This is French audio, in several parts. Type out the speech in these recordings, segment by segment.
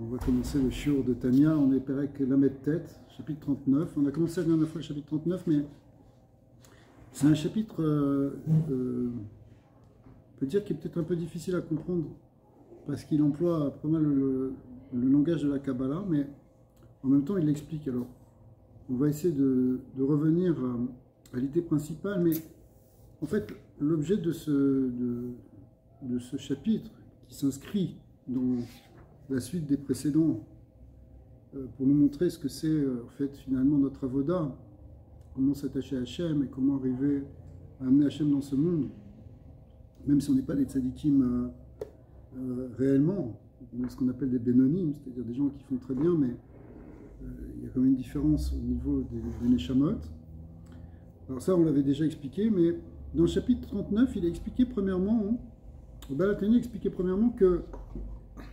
On va commencer le shiur de Tania, on est Perek Lamed Tête, chapitre 39. On a commencé la dernière fois le chapitre 39, mais c'est un chapitre, on peut dire, qui est peut-être un peu difficile à comprendre, parce qu'il emploie pas mal le langage de la Kabbalah, mais en même temps il l'explique. Alors, on va essayer de revenir à l'idée principale, mais en fait, l'objet de ce chapitre, qui s'inscrit dans la suite des précédents, pour nous montrer ce que c'est en fait finalement notre avoda, comment s'attacher à Hachem et comment arriver à amener Hachem dans ce monde, même si on n'est pas des tzadikim réellement, on est ce qu'on appelle des bénonim, c'est-à-dire des gens qui font très bien, mais il y a quand même une différence au niveau des neshamot. Alors ça, on l'avait déjà expliqué, mais dans le chapitre 39, il a expliqué premièrement, Baal HaTanya a expliqué premièrement que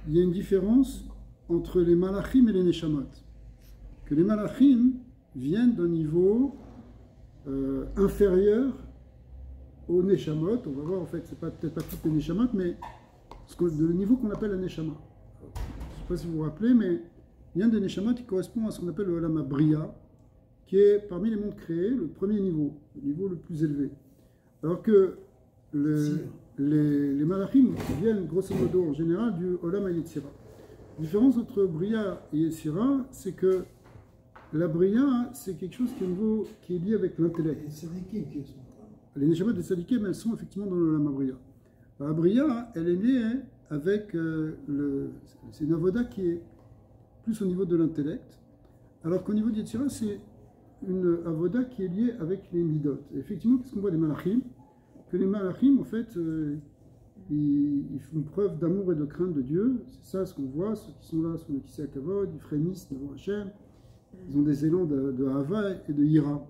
il y a une différence entre les malachim et les neshamot. Que les malachim viennent d'un niveau inférieur aux neshamot. On va voir, en fait, c'est peut-être pas toutes les neshamot, mais le niveau qu'on appelle la neshama. Je ne sais pas si vous vous rappelez, mais il y a un des neshamot qui correspond à ce qu'on appelle le Olam HaBriya, qui est parmi les mondes créés, le premier niveau, le niveau le plus élevé. Alors que les malachim viennent grosso modo en général du Olam HaYetzira. La différence entre Briya et Yetzira, c'est que la Briya, c'est quelque chose qui est lié avec l'intellect. Les neshamot des tzadikim, elles sont effectivement dans l'Olam HaBriya. La Briya, elle est née avec c'est une avoda qui est plus au niveau de l'intellect, alors qu'au niveau de Yetzira, c'est une avoda qui est liée avec les midot. Et effectivement, qu'est-ce qu'on voit des malachim? Que les malachim, en fait, ils font preuve d'amour et de crainte de Dieu. C'est ça ce qu'on voit. Ceux qui sont là sur le Kisei HaKavod, ils frémissent devant Hachem. Ils ont des élans de Hava et de Hira.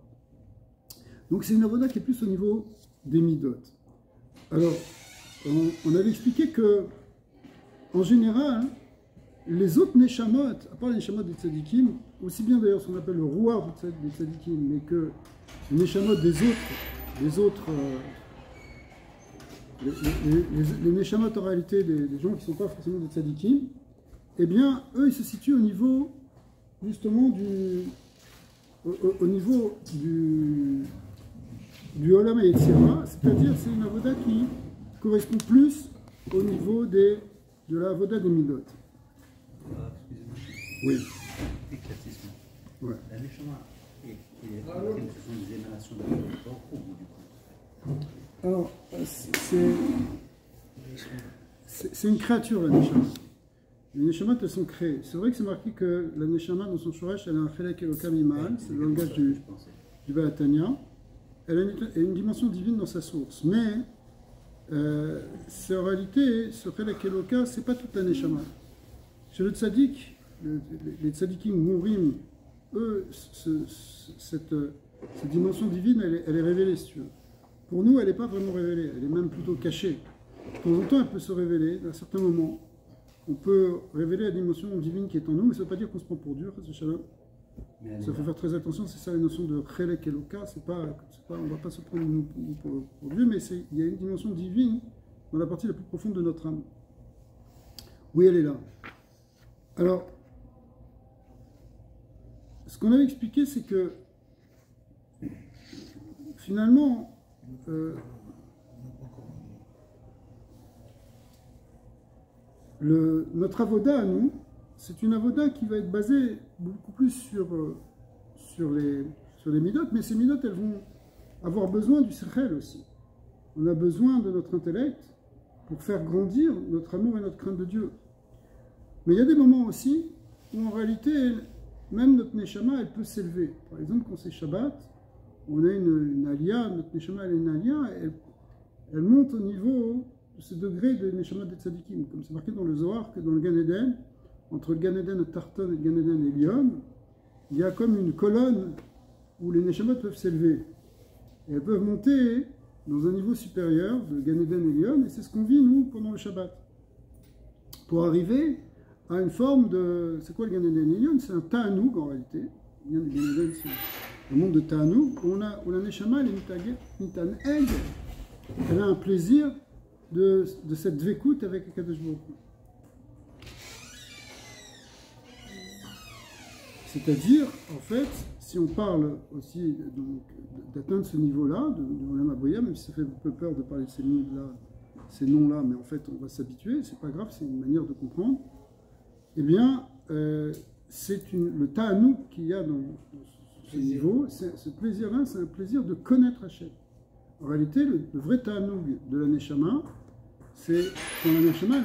Donc c'est une avoda qui est plus au niveau des midot. Alors, on avait expliqué que, en général, les autres neshamot, à part les neshamot des tzadikim, aussi bien d'ailleurs ce qu'on appelle le rouar des tzadikim, mais que les neshamot des autres les neshamot en réalité des gens qui ne sont pas forcément des tzadikim, eh bien, eux, ils se situent au niveau, justement, au niveau du Olam HaYetzira, c'est-à-dire c'est une avoda qui correspond plus au niveau de la avoda des midot. Oui. Éclaircissement. Ouais. La neshama et ce sont des émanations de notre corps au bout du compte. Alors, c'est une créature, la neshama. Les neshamas, elles sont créées. C'est vrai que c'est marqué que la neshama, dans son shoresh, elle a un chelek elokam imal, c'est le langage du Baal HaTanya. Elle a une dimension divine dans sa source. Mais, en réalité, ce chelek eloka, c'est pas toute la neshama. Chez le tzadik, les tzadikim mourim, eux, cette dimension divine, elle est révélée, si tu veux. Pour nous, elle n'est pas vraiment révélée, elle est même plutôt cachée. De temps en temps, elle peut se révéler, à certains moments. On peut révéler la dimension divine qui est en nous, mais ça ne veut pas dire qu'on se prend pour Dieu, ça faut faire très attention, c'est ça la notion de chelek eloka, on ne va pas se prendre pour Dieu, mais il y a une dimension divine dans la partie la plus profonde de notre âme. Oui, elle est là. Alors, ce qu'on avait expliqué, c'est que finalement, notre avoda à nous, c'est une avoda qui va être basée beaucoup plus sur les midot, mais ces midot, elles vont avoir besoin du sechel aussi. On a besoin de notre intellect pour faire grandir notre amour et notre crainte de Dieu. Mais il y a des moments aussi où en réalité, même notre neshama, elle peut s'élever. Par exemple, quand c'est Shabbat, on a une alia, notre neshama, elle a une alia, elle monte au niveau de ce degré de neshama des tzadikim. Comme c'est marqué dans le Zohar que dans le Gan Eden, entre le Gan Eden Tarton et le Gan Eden Elyon, il y a comme une colonne où les neshamot peuvent s'élever. Et elles peuvent monter dans un niveau supérieur de Gan Eden Elyon, et c'est ce qu'on vit, nous, pendant le Shabbat. Pour arriver à une forme de... C'est quoi le Gan Eden Elyon? C'est un Ta'anoug en réalité. Le Gan Eden, c'est le monde de Ta'anoug, où la neshama, elle est mitaneg, elle a un plaisir de cette dvekout avec Akadosh Baruch Hu. C'est-à-dire, en fait, si on parle aussi d'atteindre ce niveau-là, de Olam Abriya, même si ça fait un peu peur de parler de ces noms-là, mais en fait, on va s'habituer, c'est pas grave, c'est une manière de comprendre. Eh bien, le ta'anouk qu'il y a dans ce niveau, ce plaisir-là, c'est un plaisir de connaître Hachem. En réalité, le vrai ta'anouk de la Neshama, c'est quand la Neshama,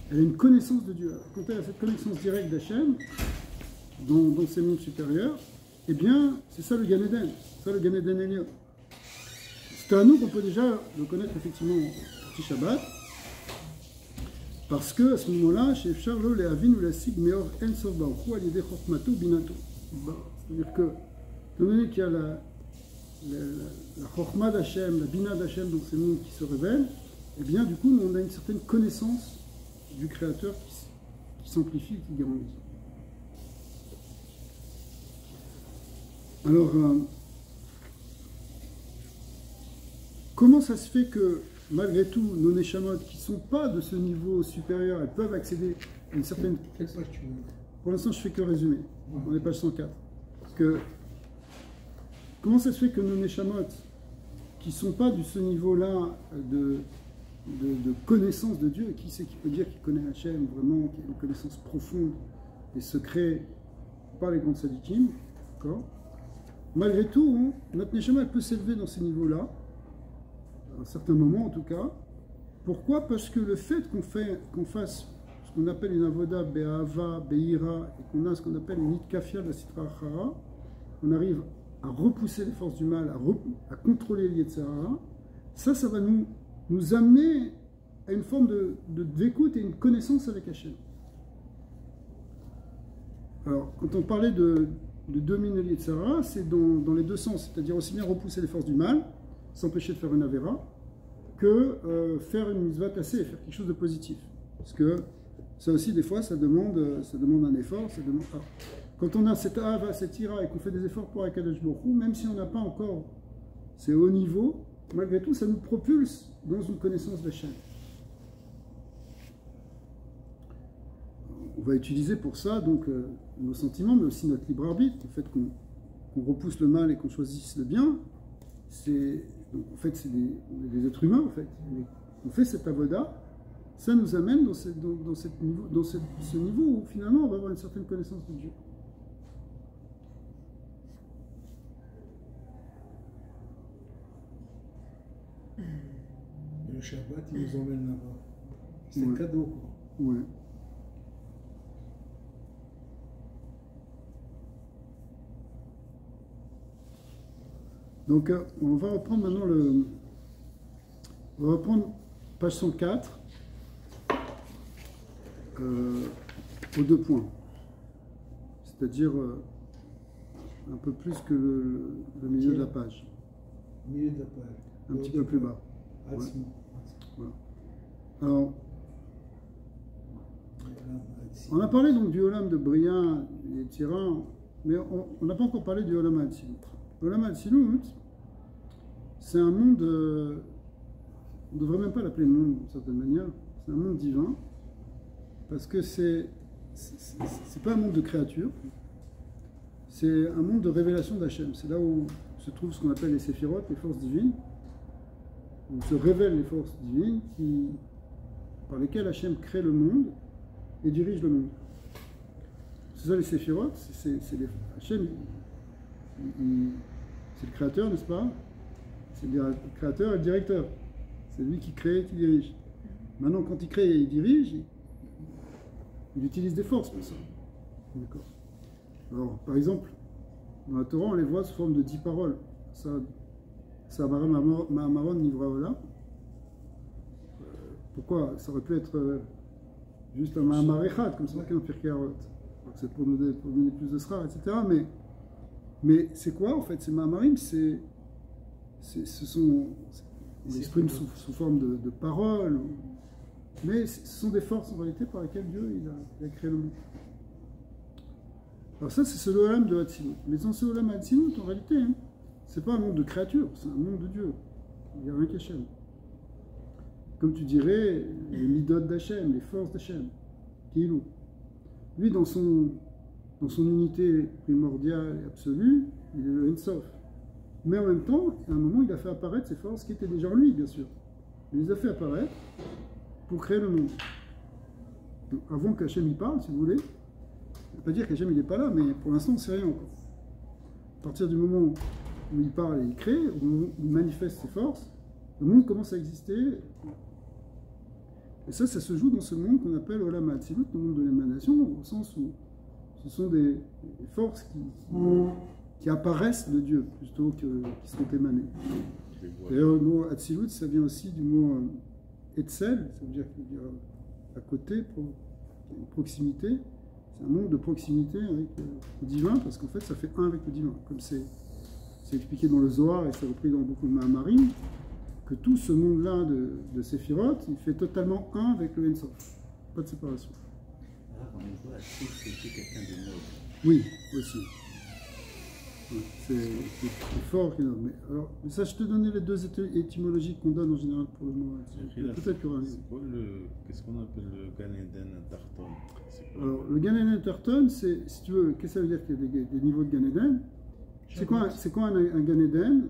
elle a une connaissance de Dieu. Quand elle a cette connaissance directe d'Hachem, dans ces mondes supérieurs, eh bien, c'est ça le Gan Eden, c'est ça le Gan Eden Elyon. C'est un nous qu'on peut déjà le connaître effectivement au petit Shabbat, parce que à ce moment-là, chez Charlo, les Avin ou la Sig, Meor En Sof Baruchu, Alidé Chokmato, Binato. C'est-à-dire que, étant donné qu'il y a la Chokhma d'Hachem, la Bina d'Hachem dans ces mondes qui se révèlent, eh bien, du coup, on a une certaine connaissance du Créateur qui s'amplifie, qui grandit. Alors, comment ça se fait que, malgré tout, nos Neshamot, qui ne sont pas de ce niveau supérieur, elles peuvent accéder à une certaine... Pour l'instant, je ne fais que résumer. On est page 104. Parce que, comment ça se fait que nos Neshamot, qui ne sont pas de ce niveau-là de connaissance de Dieu, qui c'est qui peut dire qu'il connaît Hachem vraiment, qui a une connaissance profonde des secrets par les grands tzadikim, d'accord? Malgré tout, notre Neshama peut s'élever dans ces niveaux-là, à un certain moment en tout cas. Pourquoi? Parce que le fait qu'on fasse ce qu'on appelle une avoda be'ava, be'ira, et qu'on a ce qu'on appelle une itkafia de la sitra achara, on arrive à repousser les forces du mal, à contrôler les Yetzirah, ça va nous amener à une forme d'écoute et une connaissance avec Hachem. Alors, quand on parlait de dominer les Yetzirah, c'est dans les deux sens, c'est-à-dire aussi bien repousser les forces du mal, s'empêcher de faire une avera, que faire une mitzvah tassée, faire quelque chose de positif. Parce que ça aussi, des fois, ça demande un effort, quand on a cette ava, cette ira, et qu'on fait des efforts pour Akadosh Baruch Hu, même si on n'a pas encore ces hauts niveaux, malgré tout, ça nous propulse dans une connaissance d'Hachem. On va utiliser pour ça donc nos sentiments, mais aussi notre libre arbitre, le fait qu'on repousse le mal et qu'on choisisse le bien. En fait, c'est des êtres humains, en fait. On fait cette avoda, ça nous amène dans ce niveau où finalement on va avoir une certaine connaissance de Dieu. Le Shabbat, il nous emmène là-bas. C'est un cadeau, quoi. Ouais. Donc, on va reprendre maintenant on va reprendre page 104 aux 2 points. C'est-à-dire un peu plus que le milieu de la page. Milieu de la page. Un petit peu plus bas. Ouais. Voilà. Alors, on a parlé donc du Olam de Bria et Tira, mais on n'a pas encore parlé du Olam Hatzilut. L'Olam Hatzilut, c'est un monde, on ne devrait même pas l'appeler monde d'une certaine manière, c'est un monde divin, parce que c'est pas un monde de créatures, c'est un monde de révélation d'Hachem. C'est là où se trouve ce qu'on appelle les séphirotes, les forces divines, où se révèlent les forces divines par lesquelles Hachem crée le monde et dirige le monde. C'est ça les séphirotes, Hachem, c'est le créateur, n'est-ce pas? C'est le créateur et le directeur. C'est lui qui crée et qui dirige. Maintenant, quand il crée et il dirige, il utilise des forces pour ça. D'accord. Alors, par exemple, dans la Torah, on les voit sous forme de 10 paroles. Ça Ma'amaron Nivraola. Pourquoi? Ça aurait pu être juste un Ma'amar Echad, comme c'est marqué dans Pirkei Avot. C'est pour nous donner plus de sra, etc. Mais c'est quoi en fait? Ces Ma'amarim, on l'exprime sous forme de paroles, mais ce sont des forces en réalité par lesquelles Dieu il a créé le monde. Alors ça, c'est ce Olam de Hatzilut. Mais dans ce Olam Hatzilut, en réalité, c'est pas un monde de créatures, c'est un monde de Dieu. Il n'y a rien qu'Hachem. Comme tu dirais, les midot d'Hachem, les forces d'Hachem, Kilou. Lui, dans son dans son unité primordiale et absolue, il est le Ensof. Mais en même temps, à un moment, il a fait apparaître ses forces qui étaient déjà en lui, bien sûr. Il les a fait apparaître pour créer le monde. Donc, avant qu'Hachem y parle, si vous voulez, ça ne veut pas dire qu'Hachem n'est pas là, mais pour l'instant, on ne sait rien encore. À partir du moment où il parle et il crée, où il manifeste ses forces, le monde commence à exister. Et ça se joue dans ce monde qu'on appelle Olam HaAtzilut, le monde de l'émanation, au sens où ce sont des forces qui apparaissent de Dieu, plutôt qui sont émanées. D'ailleurs, le mot Hatzilut, ça vient aussi du mot Etzel, ça veut dire qu'il y a à côté, une proximité. C'est un monde de proximité avec le divin, parce qu'en fait, ça fait un avec le divin. Comme c'est expliqué dans le Zohar, et c'est repris dans beaucoup de Mahamarим, que tout ce monde-là de Séphirot, il fait totalement un avec le Ensof. Pas de séparation. Ah, on voit c'est quelqu'un de noble. Oui, aussi. Ouais, c'est fort. Mais ça, je te donnais les deux étymologies qu'on donne en général pour le mot. Peut-être qu'il y aura qu'est-ce qu'on appelle le Gan Eden Tarton? Alors, le Gan Eden Tarton, c'est, si tu veux, qu'est-ce que ça veut dire qu'il y a des niveaux de Gan Eden? C'est quoi un Gan Eden?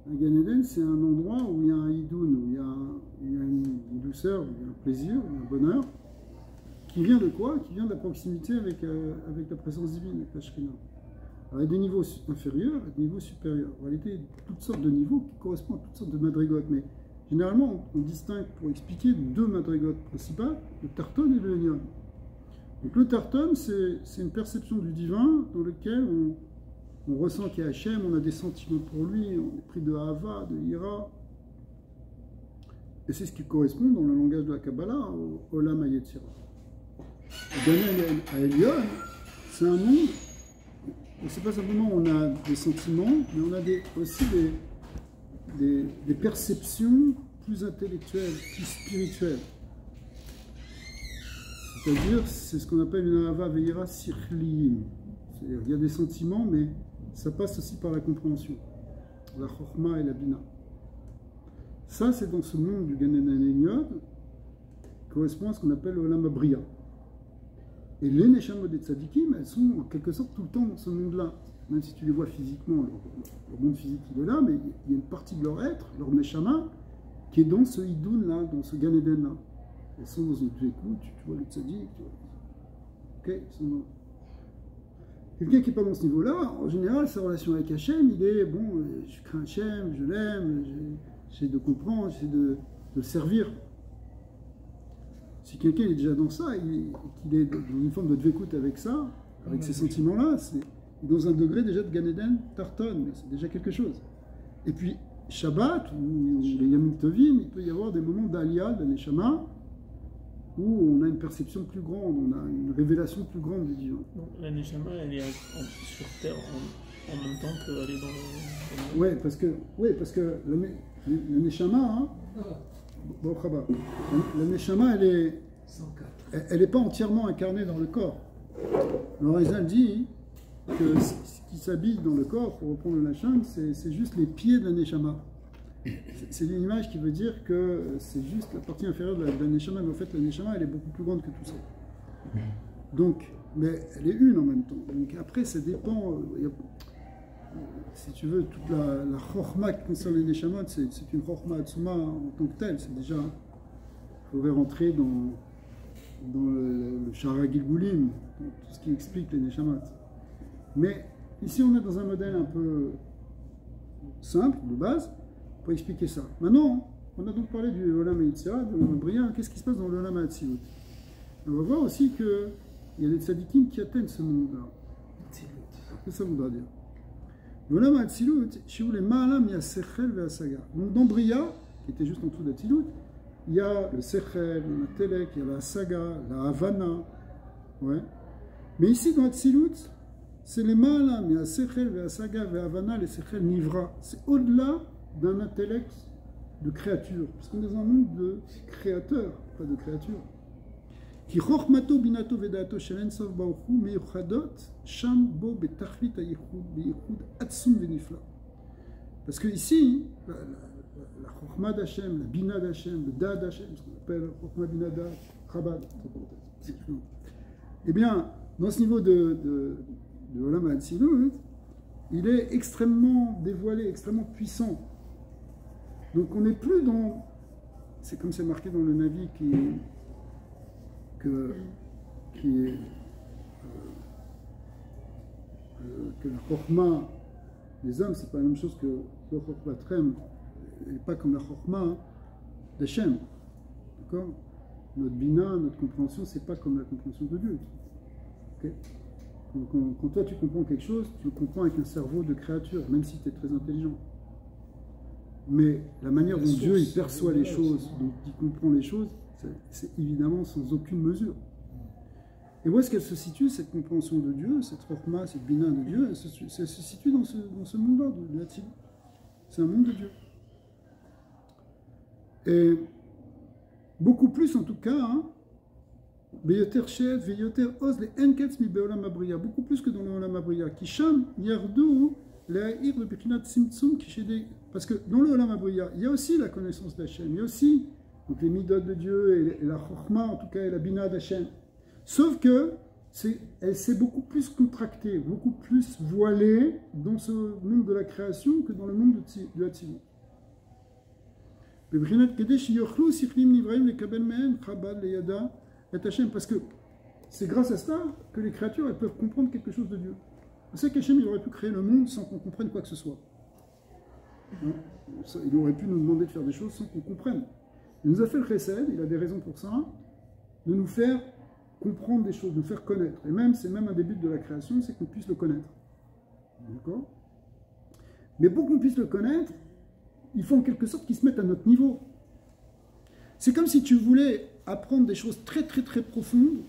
Un Gan Eden, c'est un endroit où il y a un hidoun, où il y a une douceur, où il y a un plaisir, où il y a un bonheur, qui vient de quoi? Qui vient de la proximité avec la présence divine, avec la Shekhinah. Alors, il y a des niveaux inférieurs et des niveaux supérieurs. En réalité, il y a toutes sortes de niveaux qui correspondent à toutes sortes de madrigotes. Mais généralement, on distingue, pour expliquer, deux madrigotes principales, le Tarton et le Elyon. Donc le Tarton, c'est une perception du divin dans lequel on ressent qu'il y a Hachem, on a des sentiments pour lui, on est pris de Hava, de Ira. Et c'est ce qui correspond dans le langage de la Kabbalah au Olam HaYetzirah. À Elyon, c'est un monde. C'est pas simplement on a des sentiments, mais on a aussi des perceptions plus intellectuelles, plus spirituelles. C'est-à-dire, c'est ce qu'on appelle une Ahava Veira Sirliyim. C'est-à-dire, il y a des sentiments, mais ça passe aussi par la compréhension, la Chokhma et la Bina. Ça, c'est dans ce monde du Gan Eden Elyon, qui correspond à ce qu'on appelle l'Olam HaBriya. Et les Neshamot des Tzadikim, elles sont en quelque sorte tout le temps dans ce monde-là. Même si tu les vois physiquement, leur monde physique il est là, mais il y a une partie de leur être, leur Neshama, qui est dans ce Hidoun-là, dans ce Gan Eden-là. Elles sont dans une écoute, tu vois le Tzadik, ok, quelqu'un qui n'est pas dans ce niveau-là, en général, sa relation avec Hachem, il est, bon, je crains Hachem, je l'aime, j'essaie de comprendre, j'essaie de le servir. Si quelqu'un est déjà dans ça, qu'il est dans une forme de dvékout avec ça, avec ces sentiments-là, c'est dans un degré déjà de Gan Eden Tarton, mais c'est déjà quelque chose. Et puis, Shabbat, ou les Yamim Tovim, il peut y avoir des moments d'Aliyah, de Neshama, où on a une perception plus grande, on a une révélation plus grande du divin. Donc la Neshama, elle est sur Terre en même temps qu'elle est dans le... Oui, parce que le Neshama, hein, la Neshama, elle n'est pas entièrement incarnée dans le corps. Alors Rizal dit que ce qui s'habille dans le corps, pour reprendre le Lachon, c'est juste les pieds de la Neshama. C'est une image qui veut dire que c'est juste la partie inférieure de la Neshama, mais en fait la Neshama, elle est beaucoup plus grande que tout ça. Donc, mais elle est une en même temps. Donc après, ça dépend... si tu veux, toute la chokhma qui concerne les neshamot, c'est une chokhma atzuma en tant que telle. C'est déjà, il faudrait rentrer dans le Shara Gilgulim, tout ce qui explique les neshamot. Mais ici, on est dans un modèle un peu simple, de base, pour expliquer ça. Maintenant, on a donc parlé du Olam HaYetzirah, de l'Olam HaBriya. Qu'est-ce qui se passe dans l'Olam HaAtzilut? On va voir aussi qu'il y a des tzadikim qui atteignent ce monde-là. Qu'est-ce que ça voudra dire? L'Olam HaAtzilut, chez les Ma'alam, il y a Sechel et Asaga. Donc dans Bria, qui était juste en dessous d'Atzilut, il y a le Sechel, le Telek, il y a la Saga, la Havana. Ouais. Mais ici, dans Atzilut, c'est les Ma'alam, il y a Sechel et Asaga, et Havana, les Sechel Nivra. C'est au-delà d'un intellect de créature. Parce qu'on est dans un monde de créateurs, pas de créatures. Ki chokhmato binato vedato shel Ensof Baruch Hu meyuchadot sham bo betachlit hayichud beyichud atzum venifla. Parce que ici, la chokhma d'Hachem, la bina d'Hachem, le da d'Hachem, ce qu'on appelle chokhma bina da chabad, eh bien, dans ce niveau de Olam Hatzilut, il est extrêmement dévoilé, extrêmement puissant. Donc on n'est plus dans... C'est comme c'est marqué dans le Navi que la Chokhma des hommes, c'est pas la même chose que le Chokhma Trem, et pas comme la Chokhma d'Hachem. D'accord? Notre bina, notre compréhension, c'est pas comme la compréhension de Dieu. Okay? Quand toi tu comprends quelque chose, tu le comprends avec un cerveau de créature, même si tu es très intelligent. Mais la manière dont Dieu il perçoit les choses, dont il comprend les choses, c'est évidemment sans aucune mesure. Et où est-ce qu'elle se situe, cette compréhension de Dieu, cette Chokhma, cette bina de Dieu? Elle se situe dans ce monde-là, de l'Atzilut. C'est un monde de Dieu. Et beaucoup plus en tout cas, hein, beaucoup plus que dans le Olam Abriya. Parce que dans le Olam Abriya, il y a aussi la connaissance d'Hachem, il y a aussi donc les midot de Dieu et la Chokhma, en tout cas, et la bina d'Hachem. Sauf que elle s'est beaucoup plus contractée, beaucoup plus voilée dans ce monde de la création que dans le monde de Hatzilut. Parce que c'est grâce à cela que les créatures elles peuvent comprendre quelque chose de Dieu. Vous savez qu'Hachem il aurait pu créer le monde sans qu'on comprenne quoi que ce soit. Il aurait pu nous demander de faire des choses sans qu'on comprenne. Il nous a fait le chesed, il a des raisons pour ça, de nous faire comprendre des choses, de nous faire connaître. Et même, c'est même un des buts de la création, c'est qu'on puisse le connaître. D'accord? Mais pour qu'on puisse le connaître, il faut en quelque sorte qu'il se mette à notre niveau. C'est comme si tu voulais apprendre des choses très très très profondes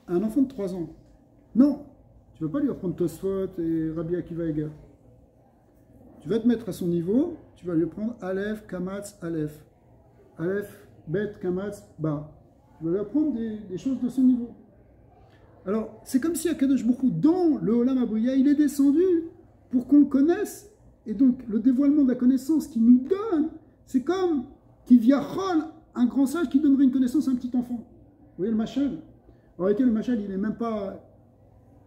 à un enfant de 3 ans. Non, tu ne vas pas lui apprendre Tosfot et Rabbi Akiva Eger. Tu vas te mettre à son niveau, tu vas lui apprendre Aleph, Kamatz, Aleph. Aleph, Bet, Kamatz, Ba. Tu vas lui apprendre des choses de son niveau. Alors, c'est comme si Akadosh Baruch Hu, dans le Olam Abriya, il est descendu pour qu'on le connaisse. Et donc, le dévoilement de la connaissance qu'il nous donne, c'est comme qui via Chol, un grand sage qui donnerait une connaissance à un petit enfant. Vous voyez le machal? En réalité, le machal, il n'est même pas...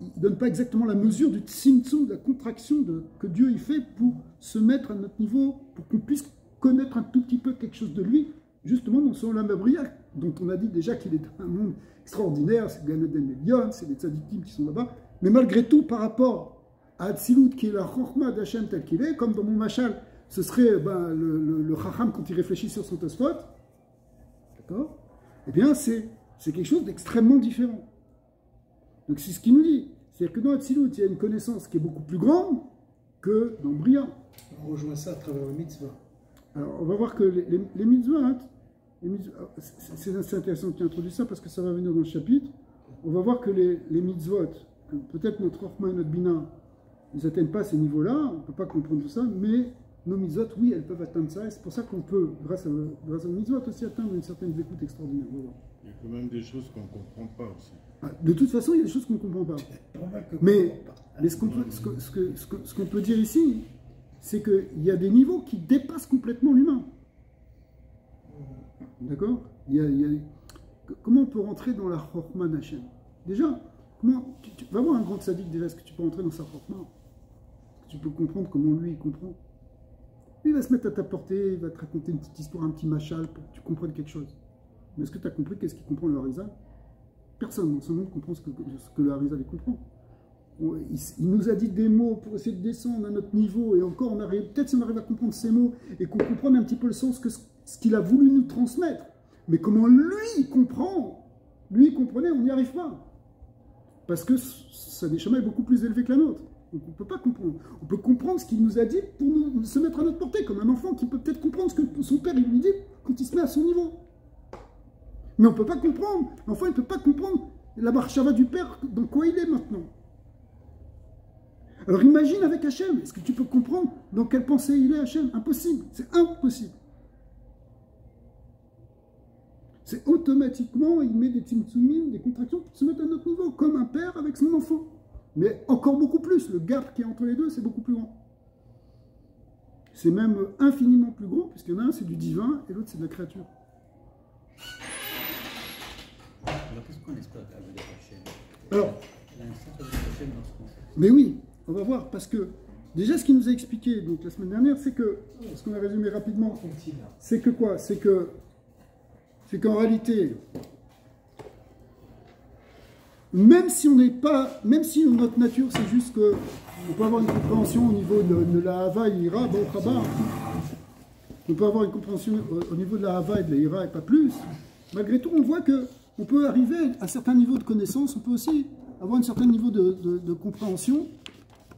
Il ne donne pas exactement la mesure du tzimtzum, de la contraction que Dieu y fait pour se mettre à notre niveau, pour qu'on puisse connaître un tout petit peu quelque chose de lui, justement dans son Olam Abriya, dont on a dit déjà qu'il est un monde extraordinaire, c'est Gan Eden Elion, c'est les tzadikim qui sont là-bas, mais malgré tout, par rapport à Hatzilut, qui est la Chokhma d'Hachem tel qu'il est, comme dans mon machal, ce serait le Chacham quand il réfléchit sur son Tosfot, d'accord? Eh bien, c'est quelque chose d'extrêmement différent. Donc c'est ce qu'il nous dit. C'est-à-dire que dans Hatzilut, il y a une connaissance qui est beaucoup plus grande que dans Bria. On rejoint ça à travers le mitzvah. Alors, on va voir que les mitzvot, c'est intéressant que tu introduis ça parce que ça va venir dans le chapitre. On va voir que les mitzvot, que peut-être notre Chokhma et notre Bina, ils n'atteignent pas ces niveaux-là, on ne peut pas comprendre tout ça, mais nos mitzvot, oui, elles peuvent atteindre ça, et c'est pour ça qu'on peut, grâce aux mitzvot, aussi atteindre une certaine écoute extraordinaire. Voilà. Il y a quand même des choses qu'on ne comprend pas aussi. De toute façon, il y a des choses qu'on ne comprend pas. Mais ce qu'on peut dire ici, c'est qu'il y a des niveaux qui dépassent complètement l'humain. D'accord? Comment on peut rentrer dans la Chokhma d'Hachem? Déjà, tu vas voir un grand tzaddik déjà, est-ce que tu peux rentrer dans sa Chokhma? Est-ce que tu peux comprendre comment lui il comprend? Lui, il va se mettre à ta portée, il va te raconter une petite histoire, un petit machal pour que tu comprennes quelque chose. Mais est-ce que tu as compris qu'est-ce qu'il comprend le Harizal? Personne dans ce monde comprend ce que le Harizal comprend. Il nous a dit des mots pour essayer de descendre à notre niveau, et encore, peut-être si on arrive à comprendre ces mots, et qu'on comprenne un petit peu le sens que ce qu'il a voulu nous transmettre. Mais comment lui comprend, lui comprenait, on n'y arrive pas. Parce que sa neshama est beaucoup plus élevée que la nôtre. Donc on ne peut pas comprendre. On peut comprendre ce qu'il nous a dit pour se mettre à notre portée, comme un enfant qui peut peut-être comprendre ce que son père lui dit quand il se met à son niveau. Mais on ne peut pas comprendre. L'enfant, il ne peut pas comprendre la marchava du père, dans quoi il est maintenant. Alors imagine avec Hachem, est-ce que tu peux comprendre dans quelle pensée il est Hachem? Impossible, c'est impossible. C'est automatiquement, il met des tzimtzumim, des contractions pour se mettre à notre niveau, comme un père avec son enfant. Mais encore beaucoup plus, le gap qui est entre les deux, c'est beaucoup plus grand. C'est même infiniment plus grand, puisqu'il y en a un, c'est du divin, et l'autre, c'est de la créature. Alors, qu'est-ce qu'on espère avec Hachem? Alors, Hachem dans ce qu'on fait. Mais oui, on va voir, parce que déjà ce qu'il nous a expliqué donc, la semaine dernière, c'est que, ce qu'on a résumé rapidement, c'est que quoi? C'est qu'en réalité, même si notre nature, c'est juste que on peut avoir une compréhension au niveau de la Hava et de l'Ira, on peut avoir une compréhension au niveau de la Hava et de l'Ira et pas plus, malgré tout, on voit qu'on peut arriver à un certain niveau de connaissance, on peut aussi avoir un certain niveau de compréhension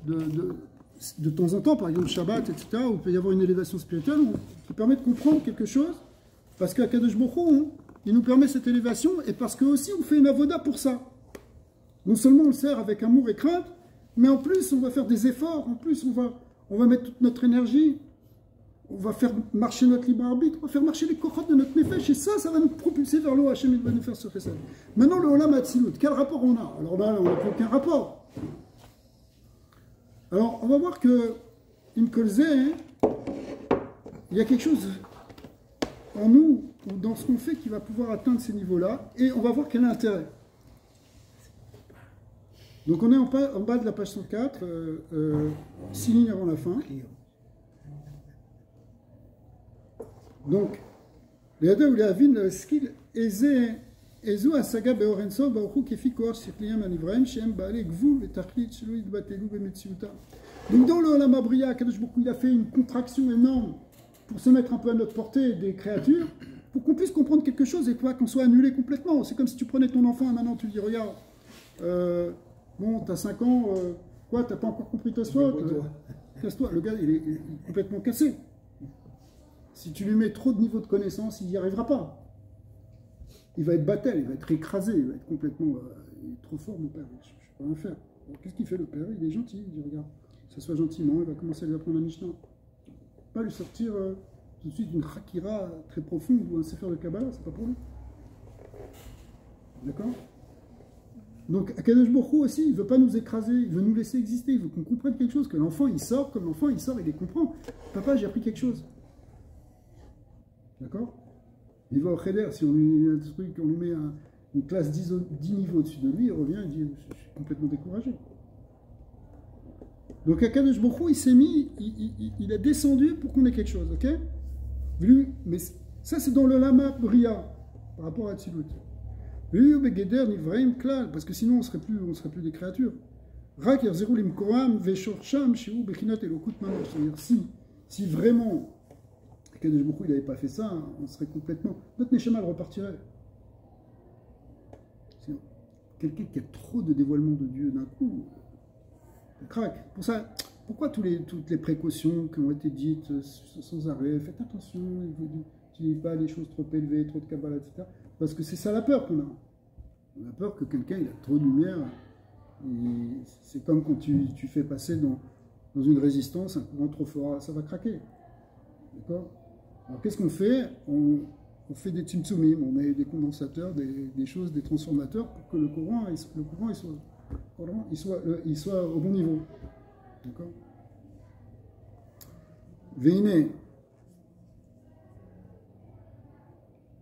de temps en temps, par exemple Shabbat, etc., où il peut y avoir une élévation spirituelle, qui permet de comprendre quelque chose, parce qu'Akadosh Baruch Hu, il nous permet cette élévation, et parce que aussi on fait une avoda pour ça. Non seulement on le sert avec amour et crainte, mais en plus on va faire des efforts, en plus on va mettre toute notre énergie, on va faire marcher notre libre arbitre, on va faire marcher les kochot de notre nefesh, et ça va nous propulser vers l'eau. Hachem, il va nous faire ce chesed. Maintenant, le Olam Hatzilut, quel rapport on a? Alors là, on n'a plus aucun rapport. Alors, on va voir que, in kolze, il y a quelque chose en nous, ou dans ce qu'on fait, qui va pouvoir atteindre ces niveaux-là, et on va voir quel est l'intérêt. Donc, on est en bas de la page 104, 6 lignes avant la fin. Donc, les Yada ou les Avin, le skill, Ezu Asaga Beorenso, Baruchu Kefi Koar Shekliam Anivraim, Shem Baale Gvul, et Tachlit, Shelo Idbatelu, Bemetsiuta. Donc, dans le Olam Abriya, Kadosh Baruch Hu, il a fait une contraction énorme pour se mettre un peu à notre portée des créatures, pour qu'on puisse comprendre quelque chose et pas qu'on soit annulé complètement. C'est comme si tu prenais ton enfant et maintenant tu lui dis, regarde, bon, t'as 5 ans, quoi, t'as pas encore compris ta soit, casse-toi. Le gars, il est complètement cassé. Si tu lui mets trop de niveau de connaissance, il n'y arrivera pas. Il va être battel, il va être écrasé, il va être complètement... il est trop fort, mon père, je ne peux rien faire. Qu'est-ce qu'il fait, le père? Il est gentil, il dit, regarde, ça soit gentiment, il va commencer à lui apprendre la Mishnah. Pas lui sortir tout de suite une Hakira très profonde ou un Sefer de Kabbalah, c'est pas pour lui. D'accord? Donc, Akadosh Baruch Hu aussi, il ne veut pas nous écraser, il veut nous laisser exister, il veut qu'on comprenne quelque chose, que l'enfant, il sort, comme l'enfant, il sort, il les comprend. Papa, j'ai appris quelque chose. D'accord? Il va au cheder, si on lui met un truc, on lui met une classe 10 niveaux au-dessus de lui, il revient et dit je suis complètement découragé. Donc Akadosh Baruch Hu, il s'est mis, il a descendu pour qu'on ait quelque chose, ok? Mais ça c'est dans le Lama Bria, par rapport à Tzilut. Parce que sinon on serait plus des créatures. C'est-à-dire si vraiment Akadosh Baruch Hu, il n'avait pas fait ça, on serait complètement... Notre Neshama, elle repartirait. Quelqu'un qui a trop de dévoilement de Dieu d'un coup, il craque. Pour ça, pourquoi toutes les précautions qui ont été dites sans arrêt, faites attention, n'utilisez pas les choses trop élevées, trop de Kabbalah, etc. Parce que c'est ça la peur qu'on a. On a peur que quelqu'un il a trop de lumière. C'est comme quand tu fais passer dans une résistance un courant trop fort, ça va craquer. D'accord? Alors qu'est-ce qu'on fait? On fait des tzimtzumim, on met des condensateurs, des choses, des transformateurs pour que le courant il soit au bon niveau. D'accord? Veine.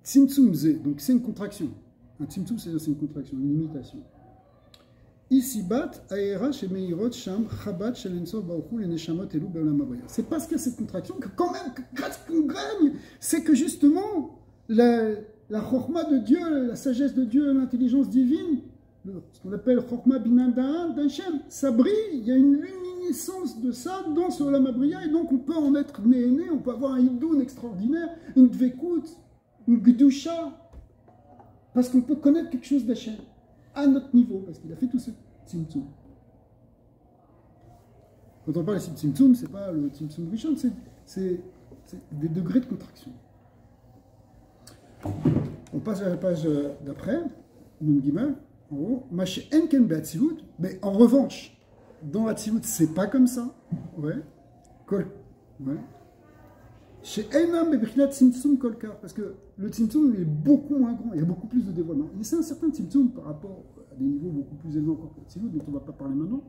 Tzimtzumze, donc c'est une contraction. Un tzimtzum, c'est une contraction, une limitation. Isibat aera chez Meirot Sham Chabat chez l'Ensor Baruchou les Neshamot Elou Beolam Abriya. C'est parce qu'il y a cette contraction que quand même, grâce qu'on gagne, c'est que justement la chorma de Dieu, la sagesse de Dieu, l'intelligence divine, ce qu'on appelle chorma binanda d'Hachem, ça brille, il y a une luminescence de ça dans ce Olam Abriya, et donc on peut en être né, on peut avoir un hidoun extraordinaire, une dvekout, une gdusha, parce qu'on peut connaître quelque chose d'Hachem à notre niveau, parce qu'il a fait tout ce tzimtzum. Quand on parle ici de tzimtzum, c'est pas le tzimtzum rishon, c'est des degrés de contraction. On passe à la page d'après, Nun Gimel, en haut, Maché Enken Be'atzilut, mais en revanche, dans Atzilut, c'est pas comme ça. Ouais. Ouais. Chez Einam Bebrinat Tzimtzum Kolkar, parce que le Tzimtzum est beaucoup moins grand, il y a beaucoup plus de dévoilement. Et c'est un certain Tzimtzum par rapport à des niveaux beaucoup plus élevés encore que le Tzimtzum, dont on ne va pas parler maintenant.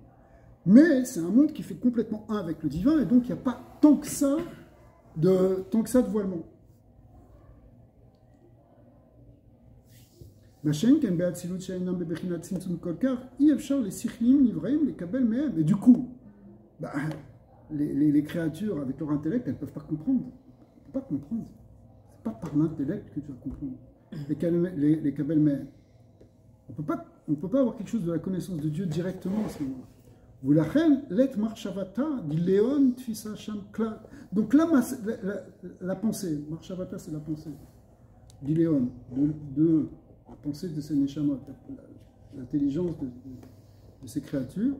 Mais c'est un monde qui fait complètement un avec le divin, et donc il n'y a pas tant que ça de voilement. Et du coup, bah, les créatures avec leur intellect, elles ne peuvent pas comprendre. Elles ne peuvent pas comprendre. Ce n'est pas par l'intellect que tu vas comprendre. Les Kabel Mehem. On ne peut pas avoir quelque chose de la connaissance de Dieu directement à ce moment-là. Donc là, la pensée, Marshavata c'est la pensée, dit Léon, de la pensée de ces Neshamot, l'intelligence de ces créatures,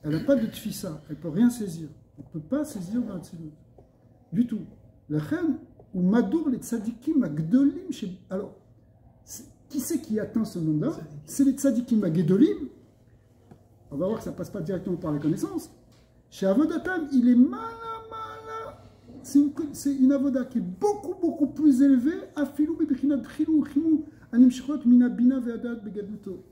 elle n'a pas de tfissa, elle ne peut rien saisir. Elle ne peut pas saisir dans l'Atsilut. Du tout. La reine, ou Madour, les tzadikim, agdolim, alors, qui c'est qui atteint ce monde-là? C'est les tzadikim agdolim. On va voir que ça ne passe pas directement par la connaissance. Chez Avodatam, il est mala. C'est une avoda qui est beaucoup plus élevée. Afilou bebechinat chilou chimou animshchot mina bina ve'adat begaduto.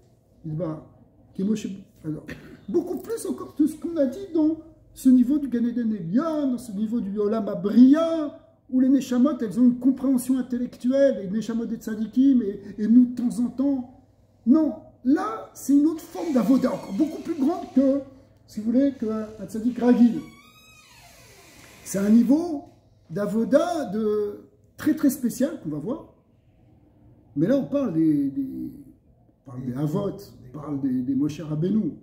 Alors, beaucoup plus encore que ce qu'on a dit dans ce niveau du Gan Eden Elyon, dans ce niveau du Olam Abriya, où les Neshamot, elles ont une compréhension intellectuelle, les Neshamot des Tzadikim, et nous de temps en temps. Non, là, c'est une autre forme d'avoda, encore beaucoup plus grande que, si vous voulez, qu'un Tzadik Ragil. C'est un niveau d'avoda très spécial qu'on va voir. Mais là, on parle des Avot, on parle des Moshe Rabbeinu.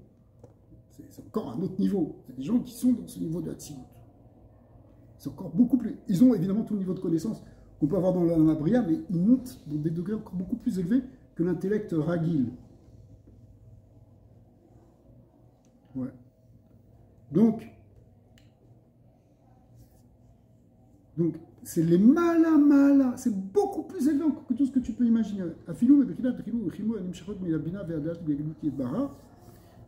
C'est encore un autre niveau. C'est des gens qui sont dans ce niveau d'Atsilut. C'est encore beaucoup plus. Ils ont évidemment tout le niveau de connaissance qu'on peut avoir dans la Bria, mais ils montent dans des degrés encore beaucoup plus élevés que l'intellect Ragil. Ouais. Donc c'est les mala, c'est beaucoup plus élevé encore que tout ce que tu peux imaginer. Afilou mebekila trilou chimou animshachot milabina ve'adat begalut yedbara.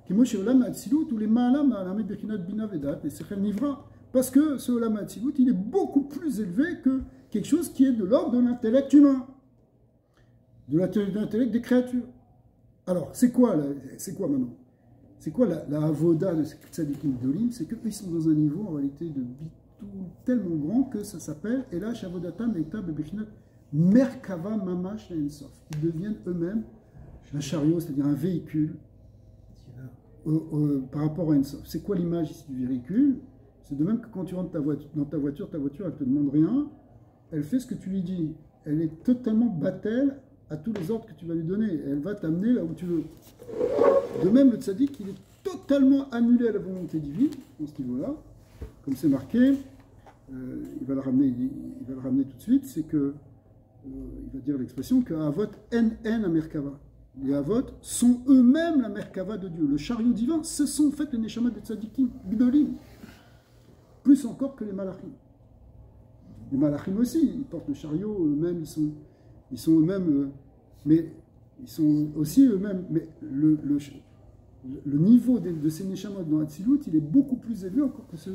Kimo sheolam atzilut ou les mala mebekila bina ve'adat et sechel nivra. Parce que ce olam atzilut, il est beaucoup plus élevé que quelque chose qui est de l'ordre de l'intellect humain, de l'intellect des créatures. Alors, c'est quoi maintenant? C'est quoi la avoda de ces tzadikim dolim? C'est qu'eux, ils sont dans un niveau, en réalité, de tellement grand que ça s'appelle Elash Avodatam Eita Bebechinat Merkava Mamash Ensof. Ils deviennent eux-mêmes un chariot, c'est-à-dire un véhicule par rapport à Ensof. C'est quoi l'image ici du véhicule? C'est de même que quand tu rentres dans ta voiture, elle ne te demande rien, elle fait ce que tu lui dis. Elle est totalement battelle à tous les ordres que tu vas lui donner. Elle va t'amener là où tu veux. De même, le tzaddik, il est totalement annulé à la volonté divine, dans ce niveau-là. Comme c'est marqué, il va le ramener tout de suite, c'est que, il va dire l'expression que Avot en a Merkava. Les Avot sont eux-mêmes la Merkava de Dieu. Le chariot divin, ce sont en fait les Neshamat des Tzadikim, Gdolim. Plus encore que les Malachim. Les Malachim aussi, ils portent le chariot eux-mêmes, ils sont eux-mêmes, mais ils sont aussi eux-mêmes, mais le niveau de ces Neshamot dans Hatzilut, il est beaucoup plus élevé encore que ce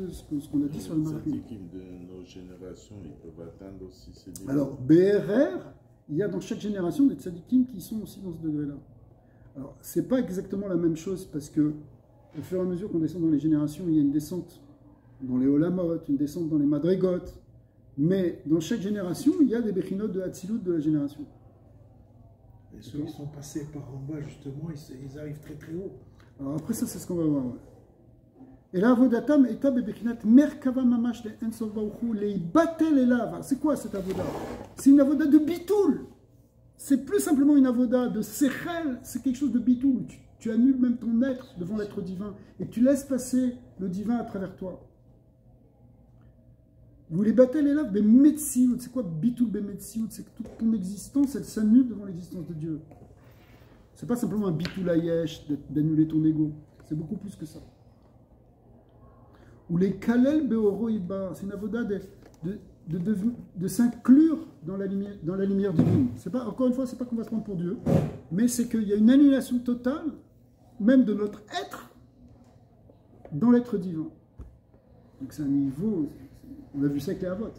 qu'on a dit sur le Malachim. Les tzadikim de nos générations, ils peuvent atteindre aussi ces niveaux. Alors, BRR, il y a dans chaque génération des tzadikim qui sont aussi dans ce degré-là. Alors, c'est pas exactement la même chose parce que, au fur et à mesure qu'on descend dans les générations, il y a une descente dans les Olamot, une descente dans les Madrigot, mais dans chaque génération, il y a des Bechinot de Hatzilut de la génération. Et ceux qui sont passés par en bas, justement, ils arrivent très haut. Alors après ça, c'est ce qu'on va voir. Ouais. Et là, Avodatam eta bebechinat merkava mamash le ensof baruchu le batel elav. C'est quoi cette avoda? C'est une avoda de bitoul. C'est plus simplement une avoda de sechel. C'est quelque chose de bitoul. Tu annules même ton être devant l'être divin et tu laisses passer le divin à travers toi. Vous les batel elav bemetsiout. C'est quoi bitoul bemetsiout? C'est que toute ton existence, elle s'annule devant l'existence de Dieu. C'est pas simplement un bitoulayesh d'annuler ton ego. C'est beaucoup plus que ça. Ou les kalel beoro iba, c'est une avoda de s'inclure dans la lumière divine. C'est pas, encore une fois, c'est pas qu'on va se prendre pour Dieu, mais c'est qu'il y a une annulation totale, même de notre être, dans l'être divin. Donc c'est un niveau, on a vu ça avec les Avot.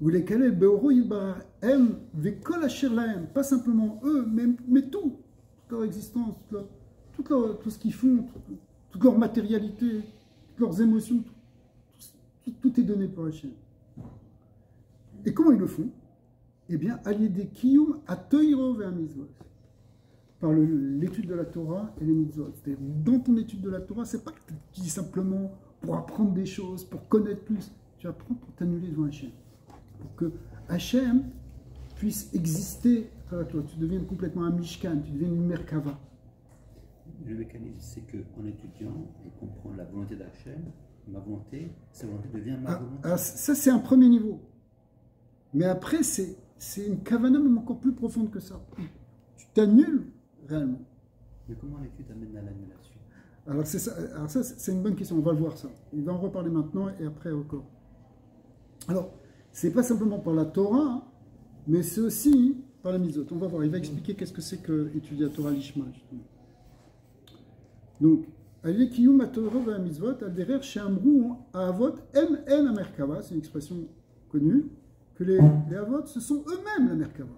Ou les Kalel Beoro Yilbar M Vekol Asher Lahem, pas simplement eux, mais tout, toute leur existence, tout ce qu'ils font, toute leur matérialité, toutes leurs émotions, tout est donné par Hachem. Et comment ils le font? Eh bien, des kiyum atoiro ve'amizvot. Par l'étude de la Torah et les mitzvot. C'est-à-dire, dans ton étude de la Torah, c'est pas que tu dis simplement pour apprendre des choses, pour connaître plus. Tu apprends pour t'annuler devant Hachem. Pour que Hachem puisse exister à travers toi. Tu deviennes complètement un mishkan, tu deviens une merkava. Le mécanisme, c'est qu'en étudiant, je comprends la volonté d'Hachem, ma volonté, sa volonté devient ma volonté. Alors ça, c'est un premier niveau. Mais après, c'est une kavana même encore plus profonde que ça. Tu t'annules réellement. Mais comment l'étude amène à l'annulation? Alors ça, c'est une bonne question, on va le voir ça. Il va en reparler maintenant et après encore. Alors, c'est pas simplement par la Torah, hein, mais c'est aussi par la mitzvot. On va voir, il va expliquer qu'est-ce que c'est que étudier la Torah Lishma. Donc, Aliyeh kiyum ha-Torah va-mitzvot al-derer she'amru ha-avot en la merkava, c'est une expression connue, que les avot, ce sont eux-mêmes la merkava.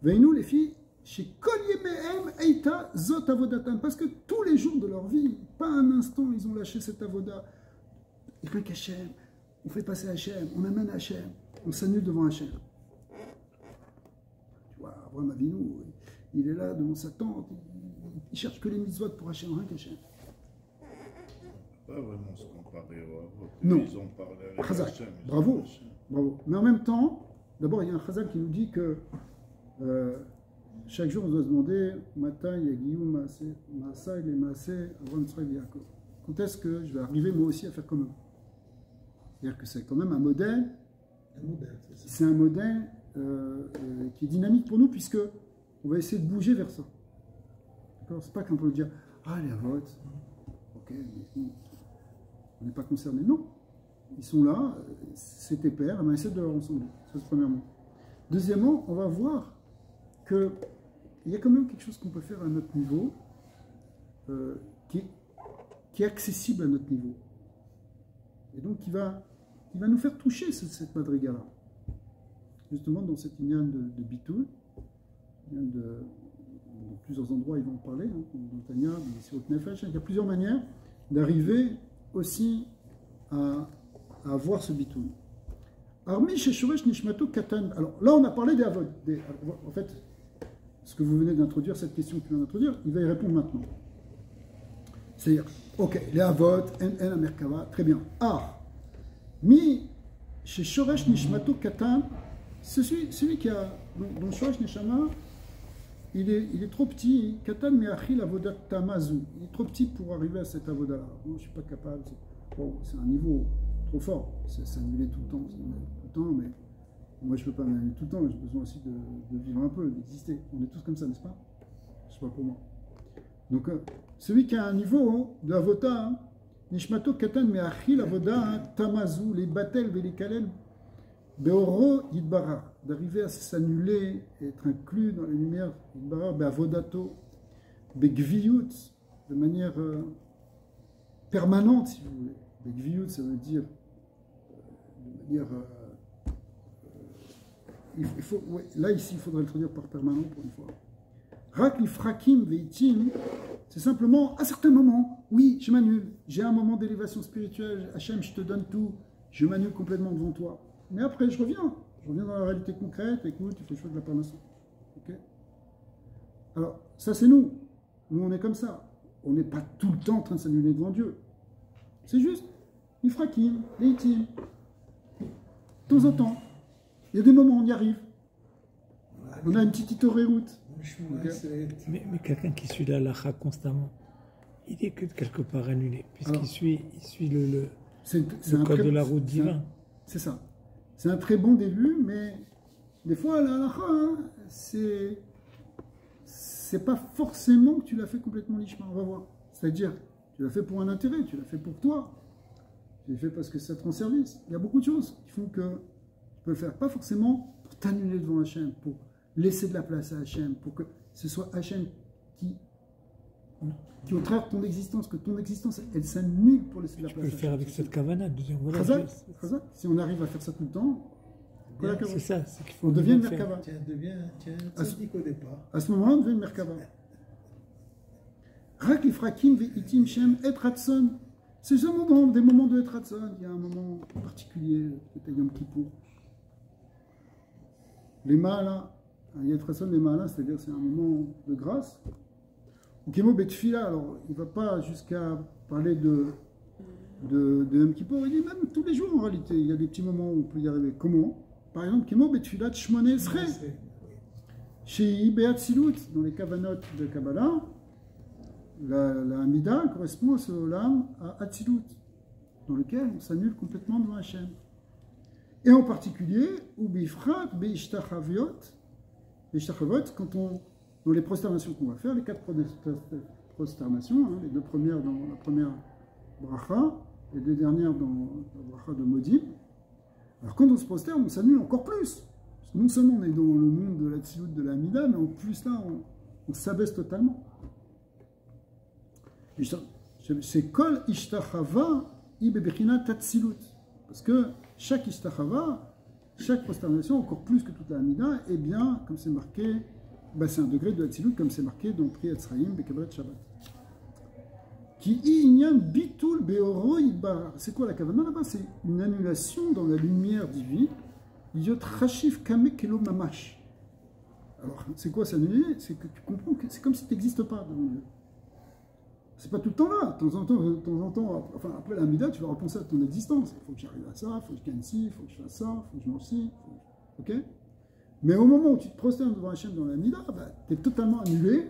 Veinu les filles chez Kol Yemehem Eita Zot Avodatan, parce que tous les jours de leur vie, pas un instant, ils ont lâché cette avoda. Et rien qu'Hachem, on fait passer Hachem, on amène Hachem, on s'annule devant Hachem. Tu vois, Abraham Avinu, il est là devant sa tente, il cherche que les mitzvot pour Hachem, rien qu'Hachem. Pas vraiment se comparer aux avot. Non. Ils ont parlé avec Chazak, Hachem, ils bravo, ont Hachem. bravo. Mais en même temps, d'abord, il y a un chazal qui nous dit que chaque jour, on doit se demander quand est-ce que je vais arriver moi aussi à faire comme eux? C'est-à-dire que c'est quand même un modèle. C'est un modèle qui est dynamique pour nous, puisque on va essayer de bouger vers ça. C'est pas qu'on peut dire les votes, ok, mais on n'est pas concerné. Non, ils sont là, c'est tes pères, on va essayer de leur ressembler. Ça, c'est premièrement. Deuxièmement, on va voir qu'il y a quand même quelque chose qu'on peut faire à notre niveau qui est accessible à notre niveau. Et donc qui va nous faire toucher cette madriga-là. Justement dans cette lignane de Bitul, dans plusieurs endroits ils vont en parler, hein, dans Tanya, dans Sirut Nefesh, il y a plusieurs manières d'arriver aussi à voir ce Bitul. Armi chez Shoresh Nishmato Katan. Alors là on a parlé des Avod. En fait, ce que vous venez d'introduire, cette question que tu viens d'introduire, il va y répondre maintenant. C'est-à-dire, ok, les Avod, En Merkava, très bien. Mi chez Shoresh Nishmato Katan, celui qui a, dont Shoresh Nishama, il est trop petit, Katan Meachil Avodat Tamazu, il est trop petit pour arriver à cette Avoda-là. Moi, je ne suis pas capable, c'est un niveau trop fort, c'est s'annuler tout le temps, mais moi je ne peux pas m'annuler tout le temps, j'ai besoin aussi de vivre un peu, d'exister. On est tous comme ça, n'est-ce pas? Je ne sais pas pour moi. Donc, celui qui a un niveau de Avota, hein, Nishmato Katan Meachil Avoda Tamazu, les Batel et les Kalem, Beoro Yidbara, d'arriver à s'annuler, être inclus dans les lumières Yidbara, Beavodato, Begviyut, de manière permanente, si vous voulez. Begviyut, ça veut dire de manière. Là, ici, il faudrait le traduire par permanent pour une fois. Rak l'ifrakim veitim, c'est simplement, à certains moments, oui, je m'annule. J'ai un moment d'élévation spirituelle, Hachem, je te donne tout, je m'annule complètement devant toi. Mais après, je reviens dans la réalité concrète, écoute, il faut que je fasse de la permission. Ok? Alors, ça, c'est nous. Nous, on est comme ça. On n'est pas tout le temps en train de s'annuler devant Dieu. C'est juste, l'ifrakim, veitim. De temps en temps. Il y a des moments où on y arrive. On a une petite route. Okay. Mais quelqu'un qui suit la halakha constamment, il est que quelque part annulé, puisqu'il suit le code de la route divin. C'est ça. C'est un très bon début, mais des fois, la halakha, hein, c'est pas forcément que tu l'as fait complètement lishma. On va voir. C'est-à-dire, tu l'as fait pour un intérêt, tu l'as fait pour toi. Tu l'as fait parce que ça te rend service. Il y a beaucoup de choses qui font que tu peux le faire. Pas forcément pour t'annuler devant Hachem, pour laisser de la place à Hachem, pour que ce soit Hachem qui au travers de ton existence, que ton existence, elle s'annule pour laisser de la place à Hachem. Tu peux le faire avec cette kavana, de dire voilà. Chazak, si on arrive à faire ça tout le temps, c'est ça, c'est qu'il faut. On devient une Merkava. Tiens, tzaddik au départ. À ce moment-là, on devient une Merkava. Rak l'ifrakim ve'itim shem et ratson. C'est des moments de et ratson. Il y a un moment particulier, peut-être Yom Kippour. les Mahala, il y a de les Mahala, c'est-à-dire c'est un moment de grâce. Ou Kemo Betfila, alors il ne va pas jusqu'à parler de Yom Kippour, il dit même tous les jours en réalité, il y a des petits moments où on peut y arriver. Comment? Par exemple, Kemo Betfila Shmone Esrei, chez Beat Silut, dans les Kavanot de Kabbalah, la Amida correspond à ce Olam, à Atzilut, dans lequel on s'annule complètement devant Hachem. Et en particulier, ou Bifrat, Beishtachaviot, quand on, dans les prosternations qu'on va faire, les 4 prosternations, hein, les 2 premières dans la première bracha, les 2 dernières dans la bracha de Modim, alors quand on se prosterne, on s'annule encore plus. Parce que non seulement on est dans le monde de la Tzilut, de la Amida, mais en plus là, on s'abaisse totalement. C'est Kol Ishtachava Ibebechina Tatsilut. Parce que chaque Ishtachava, chaque prosternation, encore plus que toute la Amida, est bien, comme c'est marqué, bah c'est un degré de Tatsilut, comme c'est marqué dans Pri Etzraïm, Bekabret Shabbat. Qui inyan bitul beoro ibar. C'est quoi la kavana là-bas? C'est une annulation dans la lumière divine. Yot chashif kame kelo mamash. Alors, c'est quoi s'annuler? C'est que tu comprends que c'est comme si tu n'existes pas devant Dieu. C'est pas tout le temps là. De temps en temps, enfin, après la Mida, tu vas repenser à ton existence. Il faut que j'arrive à ça, il faut que je gagne ci, il faut que je fasse ça, il faut que je mange ci. Ok? Mais au moment où tu te prosternes devant Hachem dans la Mida, bah, tu es totalement annulé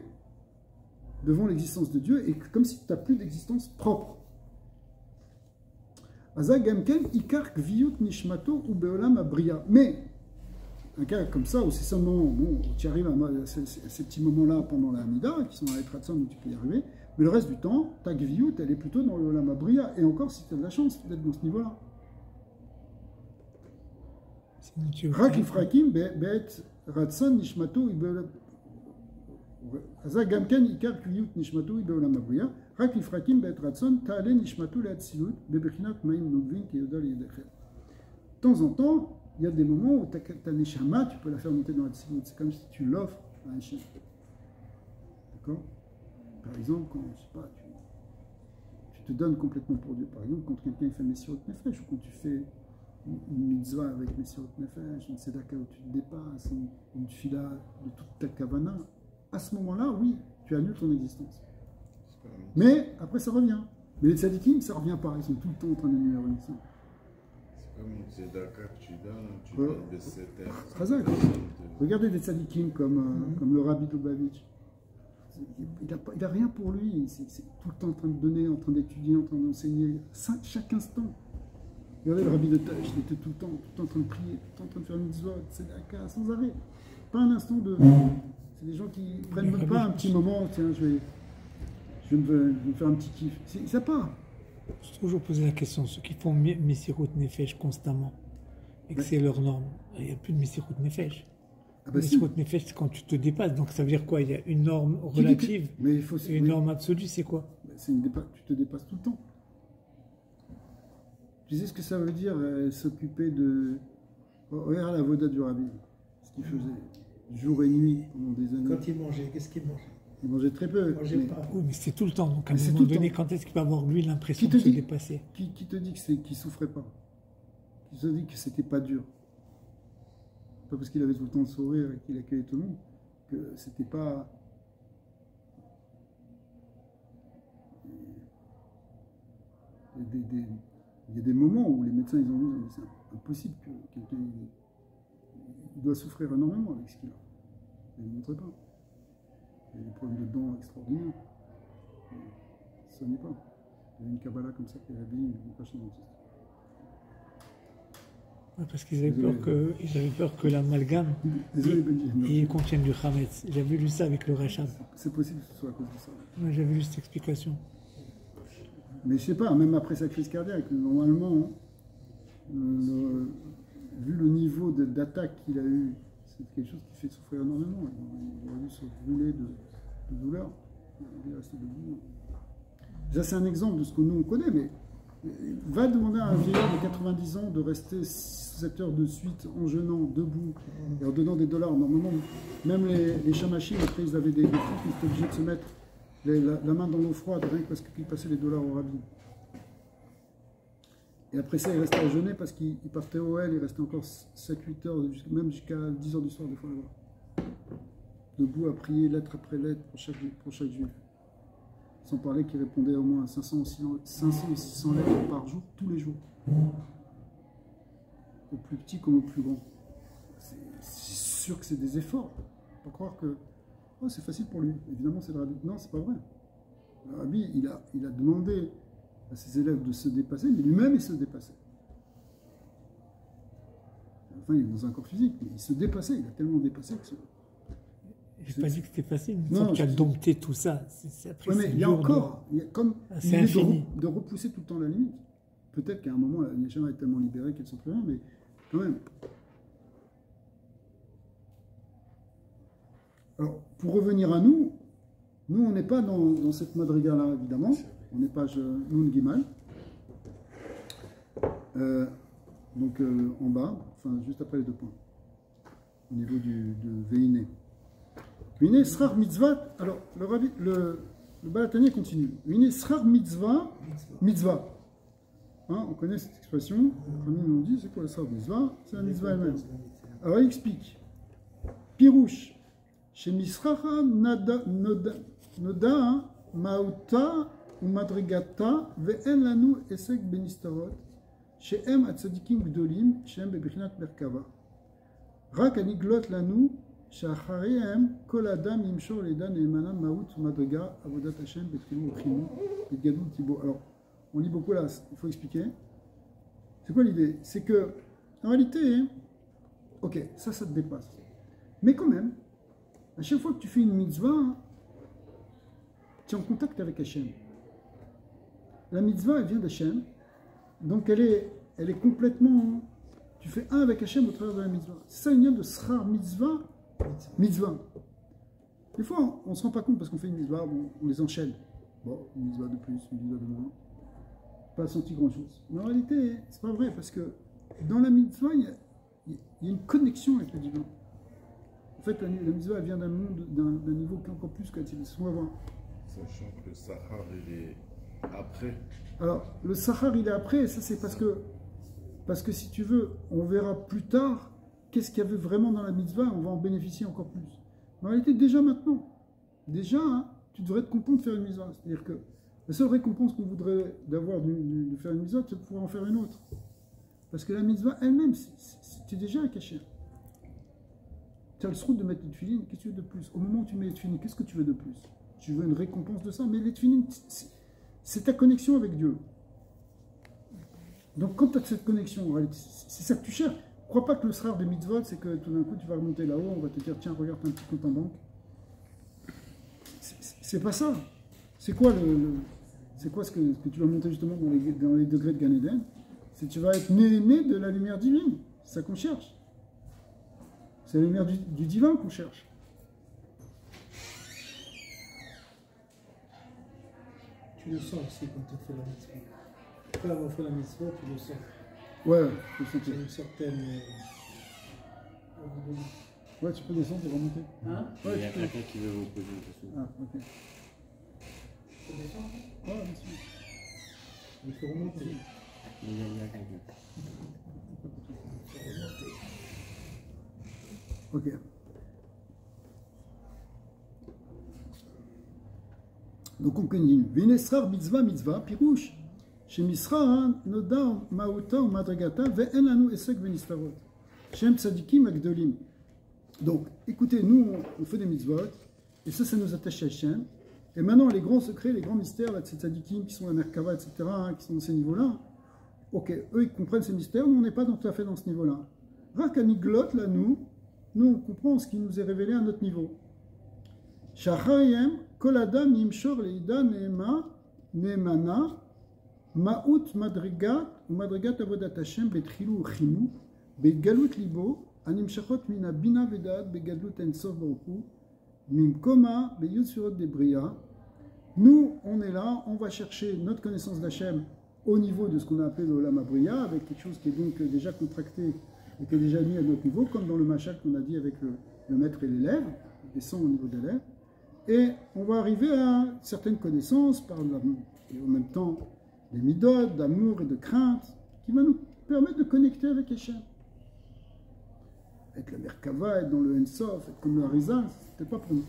devant l'existence de Dieu, et comme si tu n'as plus d'existence propre. Mais, un cas comme ça, où c'est seulement, bon, tu arrives à ces petits moments-là pendant la Hamida, qui sont dans les Tratson où tu peux y arriver, mais le reste du temps, ta Gviyut, elle est plutôt dans le Olam Abriya, et encore si tu as de la chance d'être dans ce niveau-là. Rak Ifrakim, Bet Ratson, Nishmato, Azagamken ikar kriyut nishmatu ibeolam abriya, rak lifrakim be'et ratson ta'ale nishmatu le'atzilut bebechinat ma'im nugvin ki yodal yedechet. De temps en temps, il y a des moments où ta neshama, tu peux la faire monter dans l'atzilut. C'est comme si tu l'offres à un chien. D'accord? Par exemple, quand, je sais pas, tu te donnes complètement pour Dieu. Par exemple, quand quelqu'un fait Messirot Nefesh, ou quand tu fais une mitzvah avec Messirot Nefesh, une tzedaka où tu te dépasses, une fila de toute ta kavana, à ce moment-là, oui, tu annules ton existence. Mais après, ça revient. Mais les tzadikim, ça ne revient pas. Ils sont tout le temps en train d'annuler leur existence. C'est comme une tzedaka que tu donnes de cette terre. Regardez des tzadikim comme le Rabbi Lubavitch. Il n'a rien pour lui. C'est tout le temps en train de donner, en train d'étudier, en train d'enseigner. Chaque instant. Regardez le Rabbi de Tâche, il était tout le temps en train de prier, tout le temps en train de faire une mitzvah, tzedaka, sans arrêt. Pas un instant de... C'est des gens qui ne prennent même pas un petit moment, tiens, je vais me faire un petit kiff. Ça part. Je me suis toujours posé la question, ceux qui font Messirut Nefesh constamment, et que c'est leur norme, il n'y a plus de Messirut Nefesh. Messirut Nefesh, c'est quand tu te dépasses, donc ça veut dire quoi? Il y a une norme relative et une norme absolue, c'est quoi? Tu te dépasses tout le temps. Tu sais ce que ça veut dire s'occuper de... Regarde la voda du Rabbi, ce qu'il faisait. Jour et nuit pendant des années. Quand il mangeait, qu'est-ce qu'il mangeait? Il mangeait très peu. Il mangeait pas. Oui, mais c'est tout le temps. Donc à un moment donné, quand est-ce qu'il va avoir lui l'impression de se dépasser? Qui te dit qu'il souffrait pas? Qui te dit que c'était pas dur? Pas parce qu'il avait tout le temps le sourire et qu'il accueillait tout le monde, que c'était pas... Il y a des moments où les médecins ils ont dit c'est impossible que quelqu'un... Il doit souffrir énormément avec ce qu'il a. Il ne montre pas. Il y a des problèmes de dents extraordinaires. Ça n'est pas. Il y a une Kabbalah comme ça qui est habillée, il n'est pas chez le dentiste. Ouais, parce qu'ils avaient peur que l'amalgame il contienne du Hametz. J'avais lu ça avec le Rachab. C'est possible que ce soit à cause de ça. Ouais, j'avais lu cette explication. Mais je sais pas, même après sa crise cardiaque, normalement, vu le niveau d'attaque qu'il a eu, c'est quelque chose qui fait souffrir énormément. Il a dû se rouler de douleur. Il est resté debout. Ça, c'est un exemple de ce que nous, on connaît, mais va demander à un vieillard de 90 ans de rester 7 heures de suite en jeûnant, debout, et en donnant des dollars. Normalement, même les chamachim, après, ils avaient des trucs, ils étaient obligés de se mettre la main dans l'eau froide, rien que parce qu'ils passaient les dollars au rabbin. Et après ça, il restait à jeûner parce qu'il partait au L, il restait encore 7-8 heures, même jusqu'à 10 heures du soir, des fois là-bas. Debout à prier lettre après lettre pour chaque juif. Sans parler qu'il répondait au moins à 500 ou 600 lettres par jour, tous les jours. Au plus petit comme au plus grand. C'est sûr que c'est des efforts. Faut pas croire que oh, c'est facile pour lui. Évidemment, c'est le rabbi. Non, c'est pas vrai. Le rabbi, il a demandé à ses élèves de se dépasser, mais lui-même, il se dépassait. Enfin, il est dans un corps physique, mais il se dépassait. Il a tellement dépassé que j'ai pas dit que c'était facile. Une fois fois qu'il a dompté tout ça, ouais, mais il y a encore, comme c'est infini. De repousser tout le temps la limite. Peut-être qu'à un moment, la Neshama est tellement libérée qu'elle ne sent plus rien, mais quand même. Alors, pour revenir à nous, on n'est pas dans cette madriga-là, évidemment. On n'est pas Nun Gimal. Donc, en bas, enfin, juste après les 2 points, au niveau de Veiné. Veiné, Srar Mitzvah. Alors, le Balatanier continue. Veiné, Srar Mitzvah. Hein, on connaît cette expression. Comme ils l'ont dit, c'est quoi le Srar Mitzvah? C'est la Mitzvah elle-même. Alors, il explique. Pirouche. Chez Misracha Noda Mauta ou Madrigata Ve'en lanu Esek Benistarot She'em Atzadikim Gdolim She'em Bebichinat Merkava Rak Aniglot lanu Sha'acharihem Kol Adam Yimshor Leda Ne'emana Maut ou Madriga Avodat Hashem Betchilu Uchimu Betgadul Tibo. Alors, on lit beaucoup là, il faut expliquer. C'est quoi l'idée? C'est que, en réalité, ok, ça te dépasse. Mais quand même, à chaque fois que tu fais une mitzvah, tu es en contact avec Hachem. La mitzvah, elle vient d'Hachem. Donc elle est complètement... Tu fais un avec Hachem au travers de la mitzvah. C'est ça une lien de Srar Mitzvah. Des fois, on ne se rend pas compte parce qu'on fait une mitzvah, on les enchaîne. Bon, une mitzvah de plus, une mitzvah de moins. Pas senti grand-chose. Mais en réalité, c'est pas vrai parce que dans la mitzvah, il y a une connexion avec le divin. En fait, la mitzvah vient d'un monde, d'un niveau qui est encore plus qu'à on va voir. Sachant que le Sahar, il est après. Alors, le Sahar, il est après, et ça c'est parce que si tu veux, on verra plus tard qu'est-ce qu'il y avait vraiment dans la mitzvah, on va en bénéficier encore plus. Mais en réalité, déjà maintenant, hein, tu devrais être content de faire une mitzvah. C'est-à-dire que la seule récompense qu'on voudrait d'avoir de faire une mitzvah, c'est de pouvoir en faire une autre. Parce que la mitzvah elle-même, c'est déjà un cachet. Tu as le droit de mettre les tefilines, qu'est-ce que tu veux de plus? Au moment où tu mets les tefilines, qu'est-ce que tu veux de plus? Tu veux une récompense de ça, mais les tefilines, c'est ta connexion avec Dieu. Donc quand tu as cette connexion, c'est ça que tu cherches. Ne crois pas que le srar des mitzvot, c'est que tout d'un coup tu vas remonter là-haut, on va te dire tiens, regarde, t'as un petit compte en banque. C'est pas ça. C'est quoi c'est quoi ce que tu vas monter justement dans les degrés de Gan Eden? C'est que tu vas être né de la lumière divine. C'est ça qu'on cherche. C'est la lumière du divin qu'on cherche. Tu le sens aussi quand tu fais la mitzvah. Après avoir fait la mitzvah, tu le sens. Ouais, je sens. C'est une certaine... Ouais, tu peux descendre et remonter. Hein? Ouais, il y a quelqu'un qui veut vous poser une question. Ah, ok. Tu peux descendre? Ouais, bien sûr. Il faut remonter. Il y a quelqu'un. Ok. Donc on continue. Vinesrar mitzvah, pirouche. Chez Misra, Noda, Maouta ou Madragata, Ve'en lanu esek venistarot. Shem tzadikim agdolim. Donc, écoutez, nous, on fait des mitzvot, et ça nous attache à Hachem. Et maintenant, les grands secrets, les grands mystères, là, de ces tzadikim qui sont la Merkava, etc., hein, qui sont dans ces niveaux-là, ok, eux, ils comprennent ces mystères, nous, on n'est pas tout à fait dans ce niveau-là. Rakaniglot, là, nous, on comprend ce qui nous est révélé à notre niveau. Shachayem, Koladam, Yimshor, Leida, Neemana, Ma'ut Madrigat, ou Madrigat Avodat Hashem, Betchilu Uchimu, Betgalut Libo, Animshachot Mina Bina Vedat, Begadlut Ensof Baruchu, Mimkoma, Beyud Surot Debria. Nous, on est là, on va chercher notre connaissance d'Hachem au niveau de ce qu'on a appelé le Olam Abriya, avec quelque chose qui est donc déjà contracté et qui est déjà mis à notre niveau, comme dans le machal qu'on a dit avec le maître et l'élève, il descend au niveau de l'élève. Et on va arriver à certaines connaissances, et en même temps des midot, d'amour et de crainte, qui va nous permettre de connecter avec Hachem. Être la Merkava, être dans le Ensof, être comme le Harizal, c'était pas pour nous.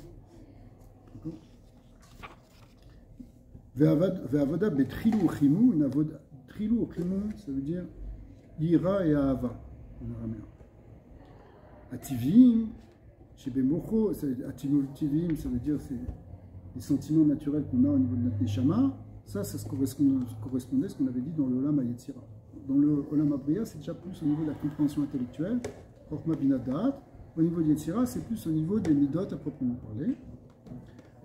Ve'avoda betrilou chimou, une avoda, trilou chimou, ça veut dire ira et ahava en araméen. Ativim, shebemocho, ativim, ça veut dire c'est les sentiments naturels qu'on a au niveau de notre neshama. Ça se correspondait à ce qu'on avait dit dans le Olam HaYetzira. Dans le Olam HaBriya, c'est déjà plus au niveau de la compréhension intellectuelle, Chokma Bina Da'at. Au niveau de Yetzira, c'est plus au niveau des midot à proprement parler.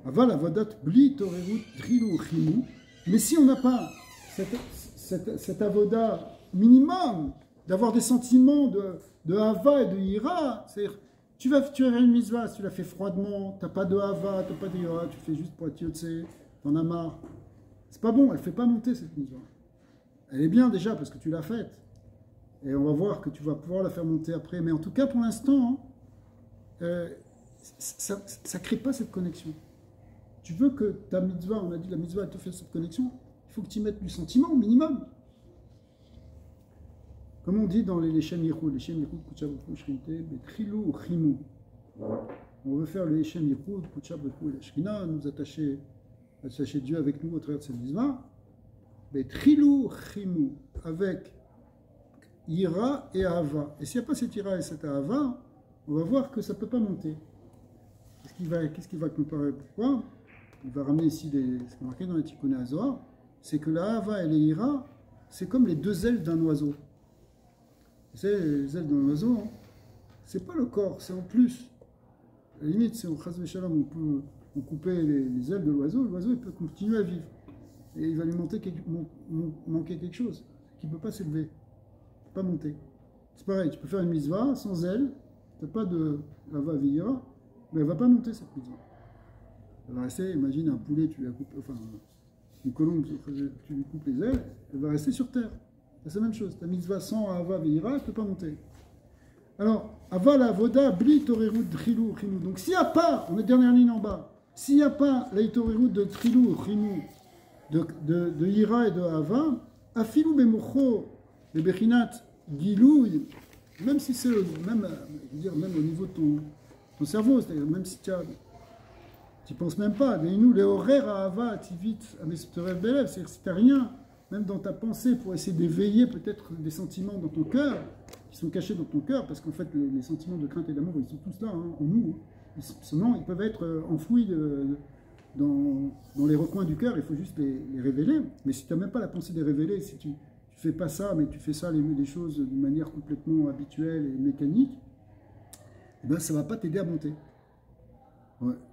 Aval avodat bli torerut trilou chimou. Mais si on n'a pas cet avoda minimum d'avoir des sentiments de hava et de ira, c'est-à-dire tu vas faire une mitzvah, si tu la fais froidement, tu n'as pas de hava, tu n'as pas de ira, tu fais juste pour être yotse, tu en as marre. C'est pas bon, elle ne fait pas monter cette mitzvah. Elle est bien déjà parce que tu l'as faite. Et on va voir que tu vas pouvoir la faire monter après. Mais en tout cas, pour l'instant, ça ne crée pas cette connexion. Tu veux que ta mitzvah, on a dit la mitzvah, elle te fait cette connexion, il faut que tu y mettes du sentiment au minimum. Comme on dit dans les Shem Yichud, les Shem Yichud, Kutcha B'Chou, Shrinte, Betrilou ou Chimou. On veut faire les Shem Yichud, Kutcha B'Chou et la Shrina, nous attacher Dieu avec nous au travers de cette mitzvah. Betrilou, Chimou, avec Ira et Ahava. Et s'il n'y a pas cette Ira et cette Ahava, on va voir que ça ne peut pas monter. Qu'est-ce qu'il va comparer? Pourquoi? Il va ramener ici ce qui est marqué dans les Tikkuné HaZohar, c'est que la Ahava et l'Ira, c'est comme les deux ailes d'un oiseau. Vous savez, les ailes d'un oiseau, hein, c'est pas le corps, c'est en plus. À la limite, si on chas v'shalom, on coupait les ailes de l'oiseau il peut continuer à vivre. Et il va lui manquer quelque chose, qui ne peut pas s'élever, ne peut pas monter. C'est pareil, tu peux faire une mitzvah sans ailes, tu n'as pas de Ahava v'ira, mais elle ne va pas monter cette mitzvah. Elle va rester, imagine un poulet, tu lui coupes, enfin une colombe, tu lui coupes les ailes, elle va rester sur terre. C'est la même chose, ta mitzvah sans Ahava v'ira, elle ne peut pas monter. Alors, Aval avoda bli torerut trilou chimou. Donc s'il n'y a pas, on est dernière ligne en bas, s'il n'y a pas la torerut de trilou chimou, de ira et de Ahava, afilou bemocho, le bechinat gilouy, même si c'est même au niveau de ton cerveau, c'est-à-dire même si tu n'y penses même pas, nous les horaires à Ahava, tivit, amestorev belev, c'est-à-dire si tu n'as rien, même dans ta pensée, pour essayer d'éveiller peut-être des sentiments dans ton cœur, qui sont cachés dans ton cœur, parce qu'en fait les sentiments de crainte et d'amour, ils sont tous là, hein, en nous. Seulement, ils peuvent être enfouis dans les recoins du cœur, il faut juste les révéler. Mais si tu n'as même pas la pensée de les révéler, si tu ne fais pas ça, mais tu fais ça, les choses d'une manière complètement habituelle et mécanique, eh bien, ça ne va pas t'aider à monter.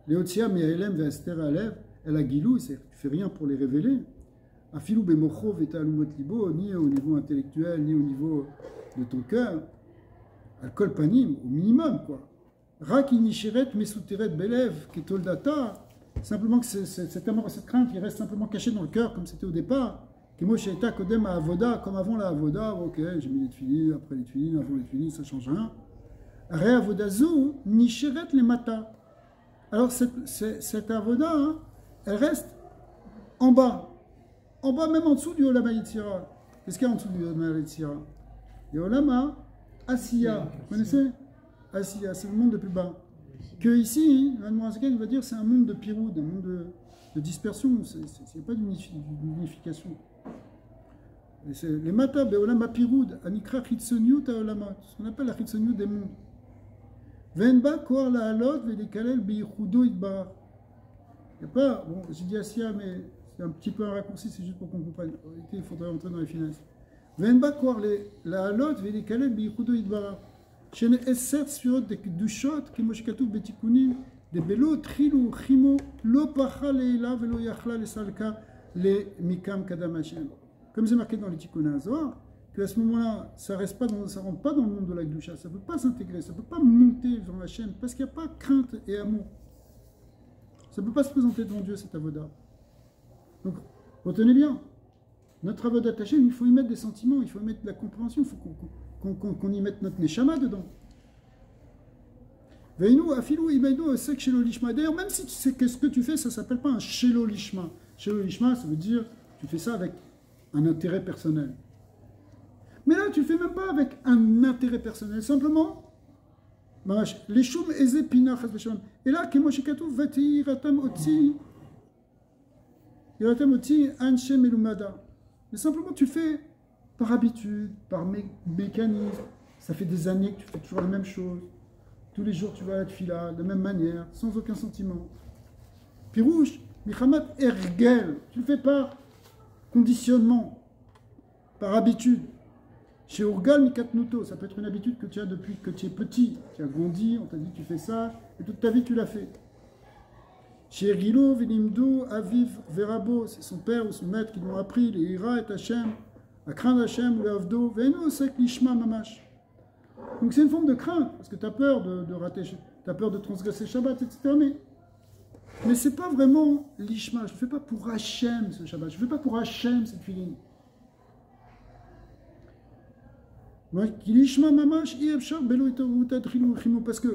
Léotia, Miaelem, Vester, Alev, El Agilou, tu ne fais rien pour les révéler. Afilou Bemocho, Veta Alumot Libo, ni au niveau intellectuel, ni au niveau de ton cœur. Alcool panim, au minimum, quoi. Rak Inisheret, Mesuteret, Belev, Ketoldata. Simplement que cet amour, cette crainte, il reste simplement caché dans le cœur, comme c'était au départ. Kemo Sheita Kodem à Avoda, comme avant la Avoda, ok, j'ai mis les tuiles, après les tuiles, avant les tuiles, ça ne change rien. Re Avodazu, Nisheret les Mata. Alors, cette Avoda, hein, elle reste en bas. En bas, même en dessous du Olam HaYetzira. Qu'est-ce qu'il y a en dessous du Olam HaYetzira? Il y a Olam HaAsiya. Vous connaissez? Asiya, c'est le monde le plus bas. Que ici, il va dire c'est un monde de piroud, un monde de dispersion. C'est pas d'unification. Les Mata, Olam HaPiroud, Anikra Chitsoniut Olama, ce qu'on appelle la Chitsoniut des mondes. Venba Koar la Halot, Velikalel Beichudo Idbar. Il n'y a pas, bon, j'ai dit Asiya, mais c'est un petit peu un raccourci, c'est juste pour qu'on comprenne. En réalité, il faudrait entrer dans les finances. Venba Koar la Halot, Velikalel Beichudo Idbar. Chez les Esser Sfirot de Kedushot, Kimoshkatou Betikunim, de Belo, Trilou, Chimo, Lo Pacha Leila, Velo Yachla, le Salka, les Mikam Kadam Hashem. Comme c'est marqué dans les Tikkuné HaZohar, qu'à ce moment-là, ça ne rentre pas dans le monde de la Gdusha, ça ne peut pas s'intégrer, ça ne peut pas monter vers Hashem, parce qu'il n'y a pas crainte et amour. Ça ne peut pas se présenter devant Dieu, cette avoda. Donc, retenez bien, notre avoda Hashem, il faut y mettre des sentiments, il faut y mettre de la compréhension, il faut qu'on y mette notre neshama dedans. Veinu, afilou, imaïdo, sek shelo lishma. D'ailleurs, même si tu sais qu'est-ce que tu fais, ça ne s'appelle pas un shelo lishma. Shelo lishma, ça veut dire, tu fais ça avec un intérêt personnel. Mais là, tu le fais même pas avec un intérêt personnel, simplement. Les choum eze pina chas v'shalom. Et là, Kemoshe Katouf vati ratam otzi anshe melumada. Mais simplement, tu fais par habitude, par mécanisme. Ça fait des années que tu fais toujours la même chose. Tous les jours, tu vas à la tfila, de la même manière, sans aucun sentiment. Pirouche, Michamat Ergel, tu le fais par conditionnement, par habitude. Chez Urgal Mikatnuto, ça peut être une habitude que tu as depuis que tu es petit. Tu as grandi, on t'a dit tu fais ça, et toute ta vie tu l'as fait. Chez Rilo, Venimdo, Aviv, Verabo, c'est son père ou son maître qui l'ont appris, les Ira et Hachem, à craindre Hachem ou le Avdo, Veno, Sek Lishma Mamash. Donc c'est une forme de crainte, parce que tu as peur de rater, tu as peur de transgresser Shabbat, etc. Mais ce n'est pas vraiment l'Ishma, je ne fais pas pour Hachem ce Shabbat, je ne fais pas pour Hachem cette filine. Parce que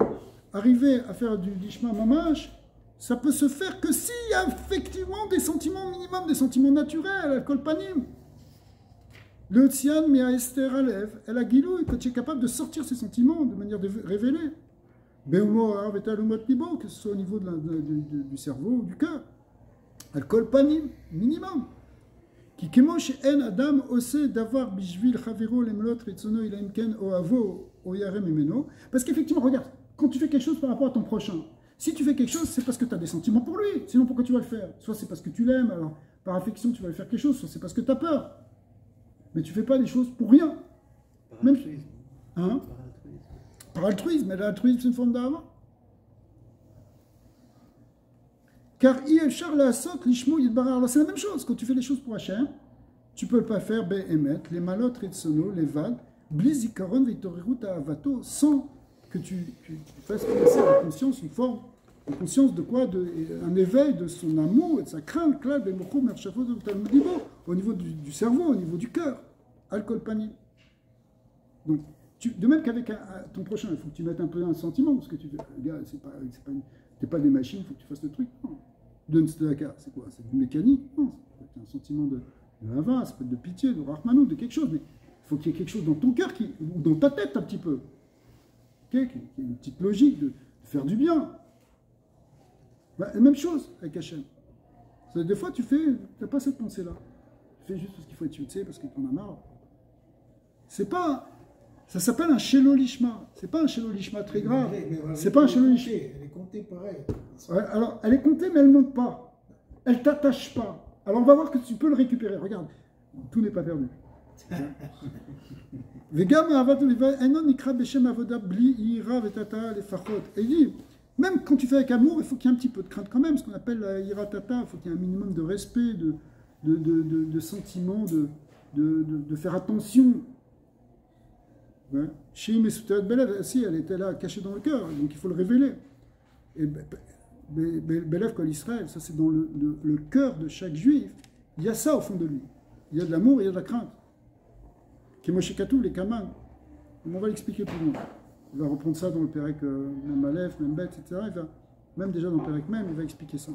arriver à faire du Lishma Mamash, ça peut se faire que s'il y a effectivement des sentiments minimum, des sentiments naturels, alcool panim. Le Tzian Mia Esther Alev, elle a Gilou, quand tu es capable de sortir ces sentiments de manière révélée. Que ce soit au niveau du cerveau ou du cœur. Alcool panim, minimum. Parce qu'effectivement, regarde, quand tu fais quelque chose par rapport à ton prochain, si tu fais quelque chose, c'est parce que tu as des sentiments pour lui. Sinon, pourquoi tu vas le faire? Soit c'est parce que tu l'aimes, alors par affection, tu vas lui faire quelque chose, soit c'est parce que tu as peur. Mais tu ne fais pas des choses pour rien. Par Même... altruisme. Hein? Par altruisme. Mais l'altruisme, c'est une forme d'avant. Car c'est la même chose. Quand tu fais les choses pour Hachem, tu ne peux pas faire Be'emet, les malot, retsono, les vagues, blizikaron, vitoriru ta'avato, sans que tu fasses passer à la conscience une forme de conscience de quoi? Un éveil de son amour et de sa crainte, au niveau du cerveau, au niveau du cœur. Alcool panique. Donc, de même qu'avec ton prochain, il faut que tu mettes un peu un sentiment, parce que tu fais, gars, t'es pas des machines, il faut que tu fasses le truc. Non. Donne c'est quoi? C'est du mécanique? Non, ça peut être un sentiment de hava, ça peut être de pitié, de rahmanou, de quelque chose, mais il faut qu'il y ait quelque chose dans ton cœur, ou dans ta tête un petit peu. Okay? Qu'il y ait une petite logique de faire du bien. La même chose avec Hachem. Des fois, tu n'as pas cette pensée-là. Tu fais juste parce qu'il faut être tué, parce que tu en as marre. C'est pas... Ça s'appelle un shelolishma. C'est pas un shelolishma très grave. C'est pas un shelolishma. Elle est comptée pareil. Ouais, alors, elle est comptée, mais elle ne monte pas. Elle ne t'attache pas. Alors, on va voir que tu peux le récupérer. Regarde, tout n'est pas perdu. Et il dit, même quand tu fais avec amour, il faut qu'il y ait un petit peu de crainte quand même, ce qu'on appelle la iratata. Il faut qu'il y ait un minimum de respect, de sentiment, de faire attention. Chez Mesutat Belev, si elle était là cachée dans le cœur, donc il faut le révéler. Et Belev Kol Israël, ça c'est dans le cœur de chaque juif, il y a ça au fond de lui. Il y a de l'amour, il y a de la crainte. Kemoshe Katouf, les Kaman. On va l'expliquer plus loin. Il va reprendre ça dans le Perek même Aleph, même Bet, etc. Même déjà dans le Perek même, il va expliquer ça.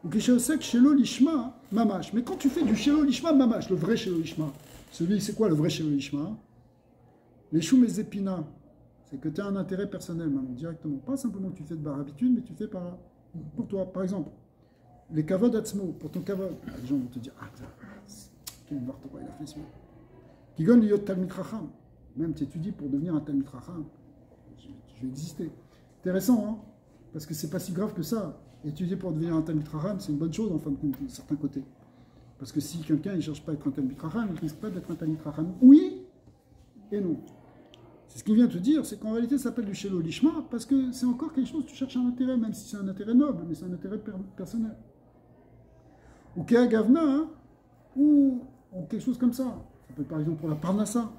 Donc les Sheosek, Shelo Lishma, Mamash. Mais quand tu fais du Shelo Lishma, Mamash, le vrai Shelo Lishma, celui, c'est quoi le vrai Shelo Lishma? Les choum et zépina, c'est que tu as un intérêt personnel maintenant, directement. Pas simplement que tu fais de par habitude, mais tu fais pour toi. Par exemple, les kavod atzmo, pour ton kavod. Les gens vont te dire, quel Torah il a fait ce mot. Kigon liyot talmid chacham. Même tu étudies pour devenir un talmid chacham. Je vais exister. Intéressant, hein? Parce que c'est pas si grave que ça. Étudier pour devenir un talmid chacham, c'est une bonne chose en fin de compte, d'un certain côté. Parce que si quelqu'un ne cherche pas à être un talmid chacham, il ne risque pas d'être un talmid chacham. Oui et non. C'est ce qu'il vient de te dire, c'est qu'en réalité ça s'appelle du Shelo Lishma parce que c'est encore quelque chose, tu cherches un intérêt, même si c'est un intérêt noble, mais c'est un intérêt personnel. Ou Kea Gavna, hein, ou quelque chose comme ça. Ça peut être par exemple pour la Parnassa.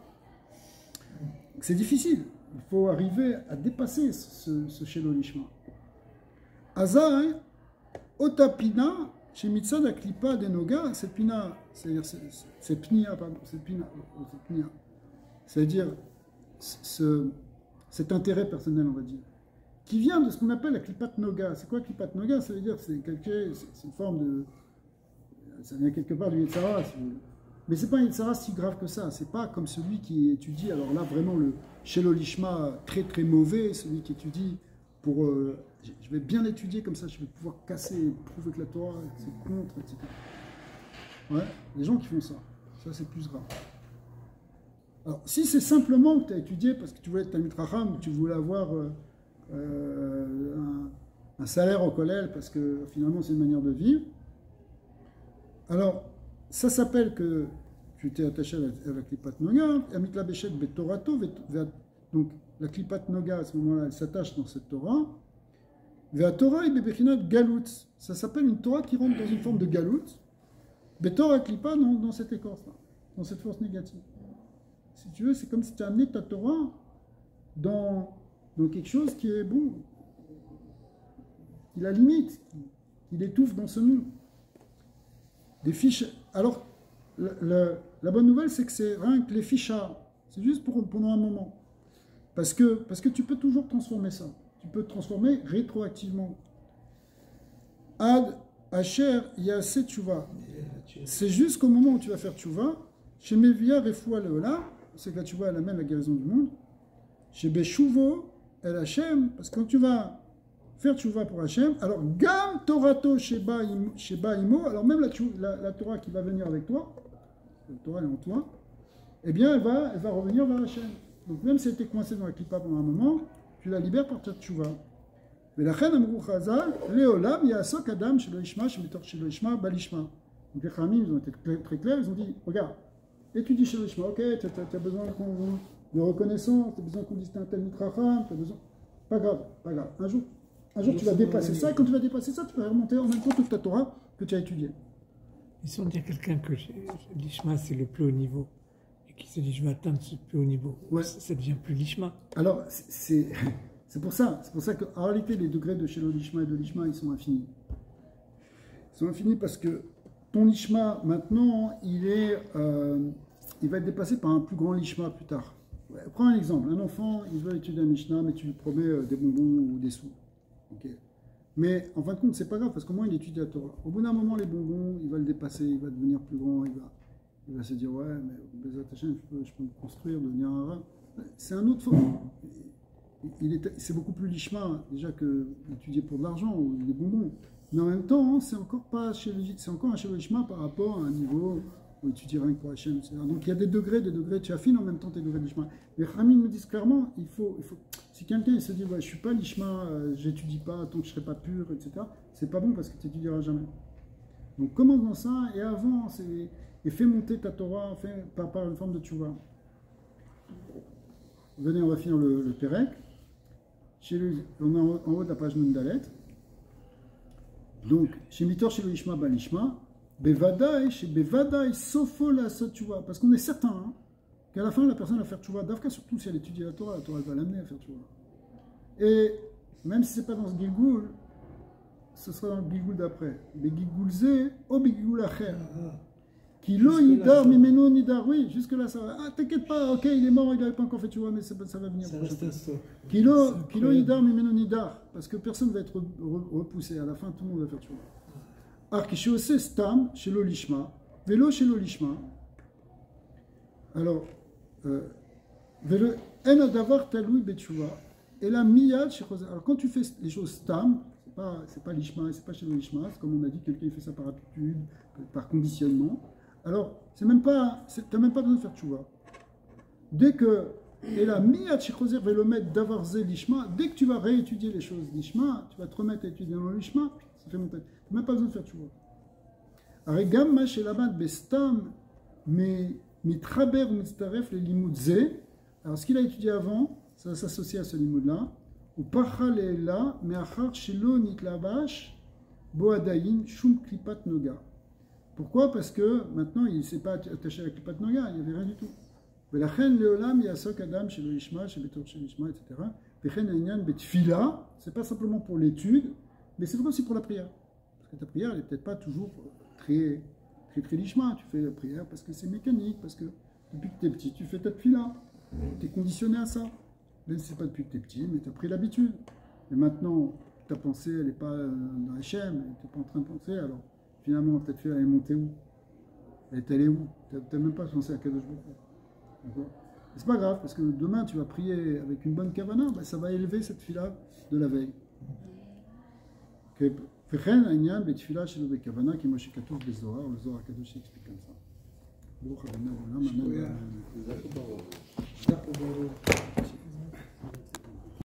C'est difficile. Il faut arriver à dépasser ce Shelo Lishma. Aza, hein, Otapina, chez Mitzad Aklipa Denoga, cette pina, c'est-à-dire cette pnia, pardon, cette pnia. C'est-à-dire cet intérêt personnel, on va dire, qui vient de ce qu'on appelle la klipat noga. C'est quoi klipat noga? Ça veut dire c'est une forme de... Ça vient quelque part du Yetzara, si vous voulez. Mais c'est pas un Yitzhara si grave que ça. C'est pas comme celui qui étudie, alors là, vraiment, le Shelo Lishma très très mauvais, celui qui étudie pour. Je vais bien étudier comme ça, je vais pouvoir casser, prouver que la Torah, c'est contre, etc. Ouais, les gens qui font ça, ça c'est plus grave. Alors, si c'est simplement que tu as étudié parce que tu voulais être Talmid Chacham, tu voulais avoir un salaire au kollel parce que finalement c'est une manière de vivre, alors ça s'appelle que tu t'es attaché à la Klipat Noga, Amit la Beshet Betorato, donc la Klipat Noga à ce moment-là, elle s'attache dans cette Torah. Vea Torah et Bebechinat Galout, ça s'appelle une Torah qui rentre dans une forme de Galout. Betorah Klipa dans cette écorce-là, dans cette force négative. Si tu veux, c'est comme si tu as amené ta Torah dans quelque chose qui est bon, qui la limite, qui l'étouffe dans ce monde. Des fiches. Alors, la bonne nouvelle, c'est que c'est rien que les fichas. C'est juste pendant un moment. Parce que tu peux toujours transformer ça. Tu peux transformer rétroactivement. Ad Asher Yaseh Tshuva. C'est juste qu'au moment où tu vas faire Tshuva, chez Mevia Refoua Leola, c'est que la Tshuva elle amène la guérison du monde. Chez Beshuvo El Hashem, parce que quand tu vas faire Tshuva pour Hashem, alors Gam Torato Sheba Imo, alors même la Torah qui va venir avec toi, la Torah est en toi, eh bien elle va revenir vers Hashem. Donc même si elle était coincée dans la Klippa pendant un moment, tu la libères par ta Tshuva. ולכן אמרו חז"ל, לעולם יעסוק אדם שלא ישמע, שמתוך שלא ישמע, בא לשמע. Donc les Khamim, ils ont été très clairs, ils ont dit, regarde, étudie שלא ישמע, ok, tu as besoin de reconnaissance, tu as besoin qu'on dise un Talmid Chacham, tu as besoin... Pas grave. Un jour tu vas dépasser ça, et quand tu vas dépasser ça, tu vas remonter en même temps toute ta Torah que tu as étudiée. Et si on dit à quelqu'un que l'Ishma c'est le plus haut niveau, et qui se dit je vais atteindre ce plus haut niveau, ouais. Ça devient plus l'Ishma. Alors, c'est pour ça qu'en réalité, les degrés de Shelo Lishma et de Lishma, ils sont infinis. Ils sont infinis parce que ton Lishma, maintenant, il va être dépassé par un plus grand Lishma plus tard. Ouais, prends un exemple. Un enfant, il veut étudier un Mishnah, mais tu lui promets des bonbons ou des sous. Okay. Mais en fin de compte, c'est pas grave parce qu'au moins, il étudie la Torah. Au bout d'un moment, les bonbons, il va le dépasser, il va devenir plus grand, il va se dire, ouais, mais Bezat Hashem, je peux me construire, devenir un rat. C'est un autre forme. C'est beaucoup plus lishma déjà que d'étudier pour de l'argent ou des bonbons. Mais en même temps, c'est encore un Shelo Lishma par rapport à un niveau où tu dis rien que pour Hachem, etc. Donc il y a des degrés, tu affines en même temps tes degrés de lishma. Les Khamim me disent clairement, il faut si quelqu'un se dit, ouais, je suis pas lishma, j'étudie pas tant que je serai pas pur, etc. C'est pas bon parce que tu n'étudieras jamais. Donc commence dans ça et avance et fais monter ta Torah par une forme de tchouva. Venez, on va finir le Pérec. On est en haut de la page Nundalet. Donc, chez Mitor, chez le Lishma, Balishma, Bevadaï, chez Bevadaï, Sofo la Sotchouva. Parce qu'on est certain qu'à la fin, la personne va faire Tchouva. D'Afka, surtout si elle étudie la Torah elle va l'amener à faire Tchouva. Et même si ce n'est pas dans ce Gilgoul, ce sera dans le Gilgoul d'après. Begilgoulze, o Begilgoul Acher. Kilo Yidar, Mimeno Nidar, oui, jusque-là ça va. Ah, t'inquiète pas, ok, il est mort, il n'avait pas encore fait Tchouva, mais ça va venir. Ça reste un stock. Kilo Yidar, Mimeno Nidar, parce que personne ne va être repoussé. À la fin, tout le monde va faire Tchouva. Arkishose Stam, chez l'Olishma, Vélo chez l'Olishma. Alors, Vélo, En Adavar Taloui Betchouva, et la Miyad chez Chosé. Alors, quand tu fais les choses Stam, c'est pas l'Ishma, c'est pas chez l'Olishma, c'est comme on a dit, quelqu'un il fait ça par habitude, par conditionnement. Alors, tu n'as même pas besoin de faire tchouva. Dès que, et la miyat shechoser velomet davarze l'ishma, dès que tu vas réétudier les choses l'ishma, tu vas te remettre à étudier dans l'ishma, ça fait monter. Tu n'as même pas besoin de faire tchouva. Aregam ma shelabad bestam, mais mitraber ou mitzaref les limudze. Alors, ce qu'il a étudié avant, ça s'associe à ce limud-là. Ou pachalela, mais achar shelo nitlavash, boadayin, shum klipat noga. Pourquoi? Parce que maintenant, il ne s'est pas attaché à la Klipat Noga, il n'y avait rien du tout. Velachen leolam yasok adam chez le Ishma, chez Betor chez l'Ishma, etc. Vechen ainyan betfila, c'est pas simplement pour l'étude, mais c'est vrai aussi pour la prière. Parce que ta prière, elle n'est peut-être pas toujours très l'Ishma. Tu fais la prière parce que c'est mécanique, parce que depuis que tu es petit, tu fais ta tfila. Tu es conditionné à ça. Même si ce n'est pas depuis que tu es petit, mais tu as pris l'habitude. Et maintenant, ta pensée, elle n'est pas dans Hachem, tu n'es pas en train de penser, alors. Finalement, peut-être fait aller monter où? Et t'es allé où? T'as même pas pensé à Kadosh Baruch Hu. D'accord? C'est pas grave, parce que demain tu vas prier avec une bonne kavana, ben, ça va élever cette fila de la veille. וכן העניין בתפילה שלו בכוונה, כמו שכתוב בזוהר, בזוהר הקדוש explique comme ça. ברוך ה' לעולם, אמן.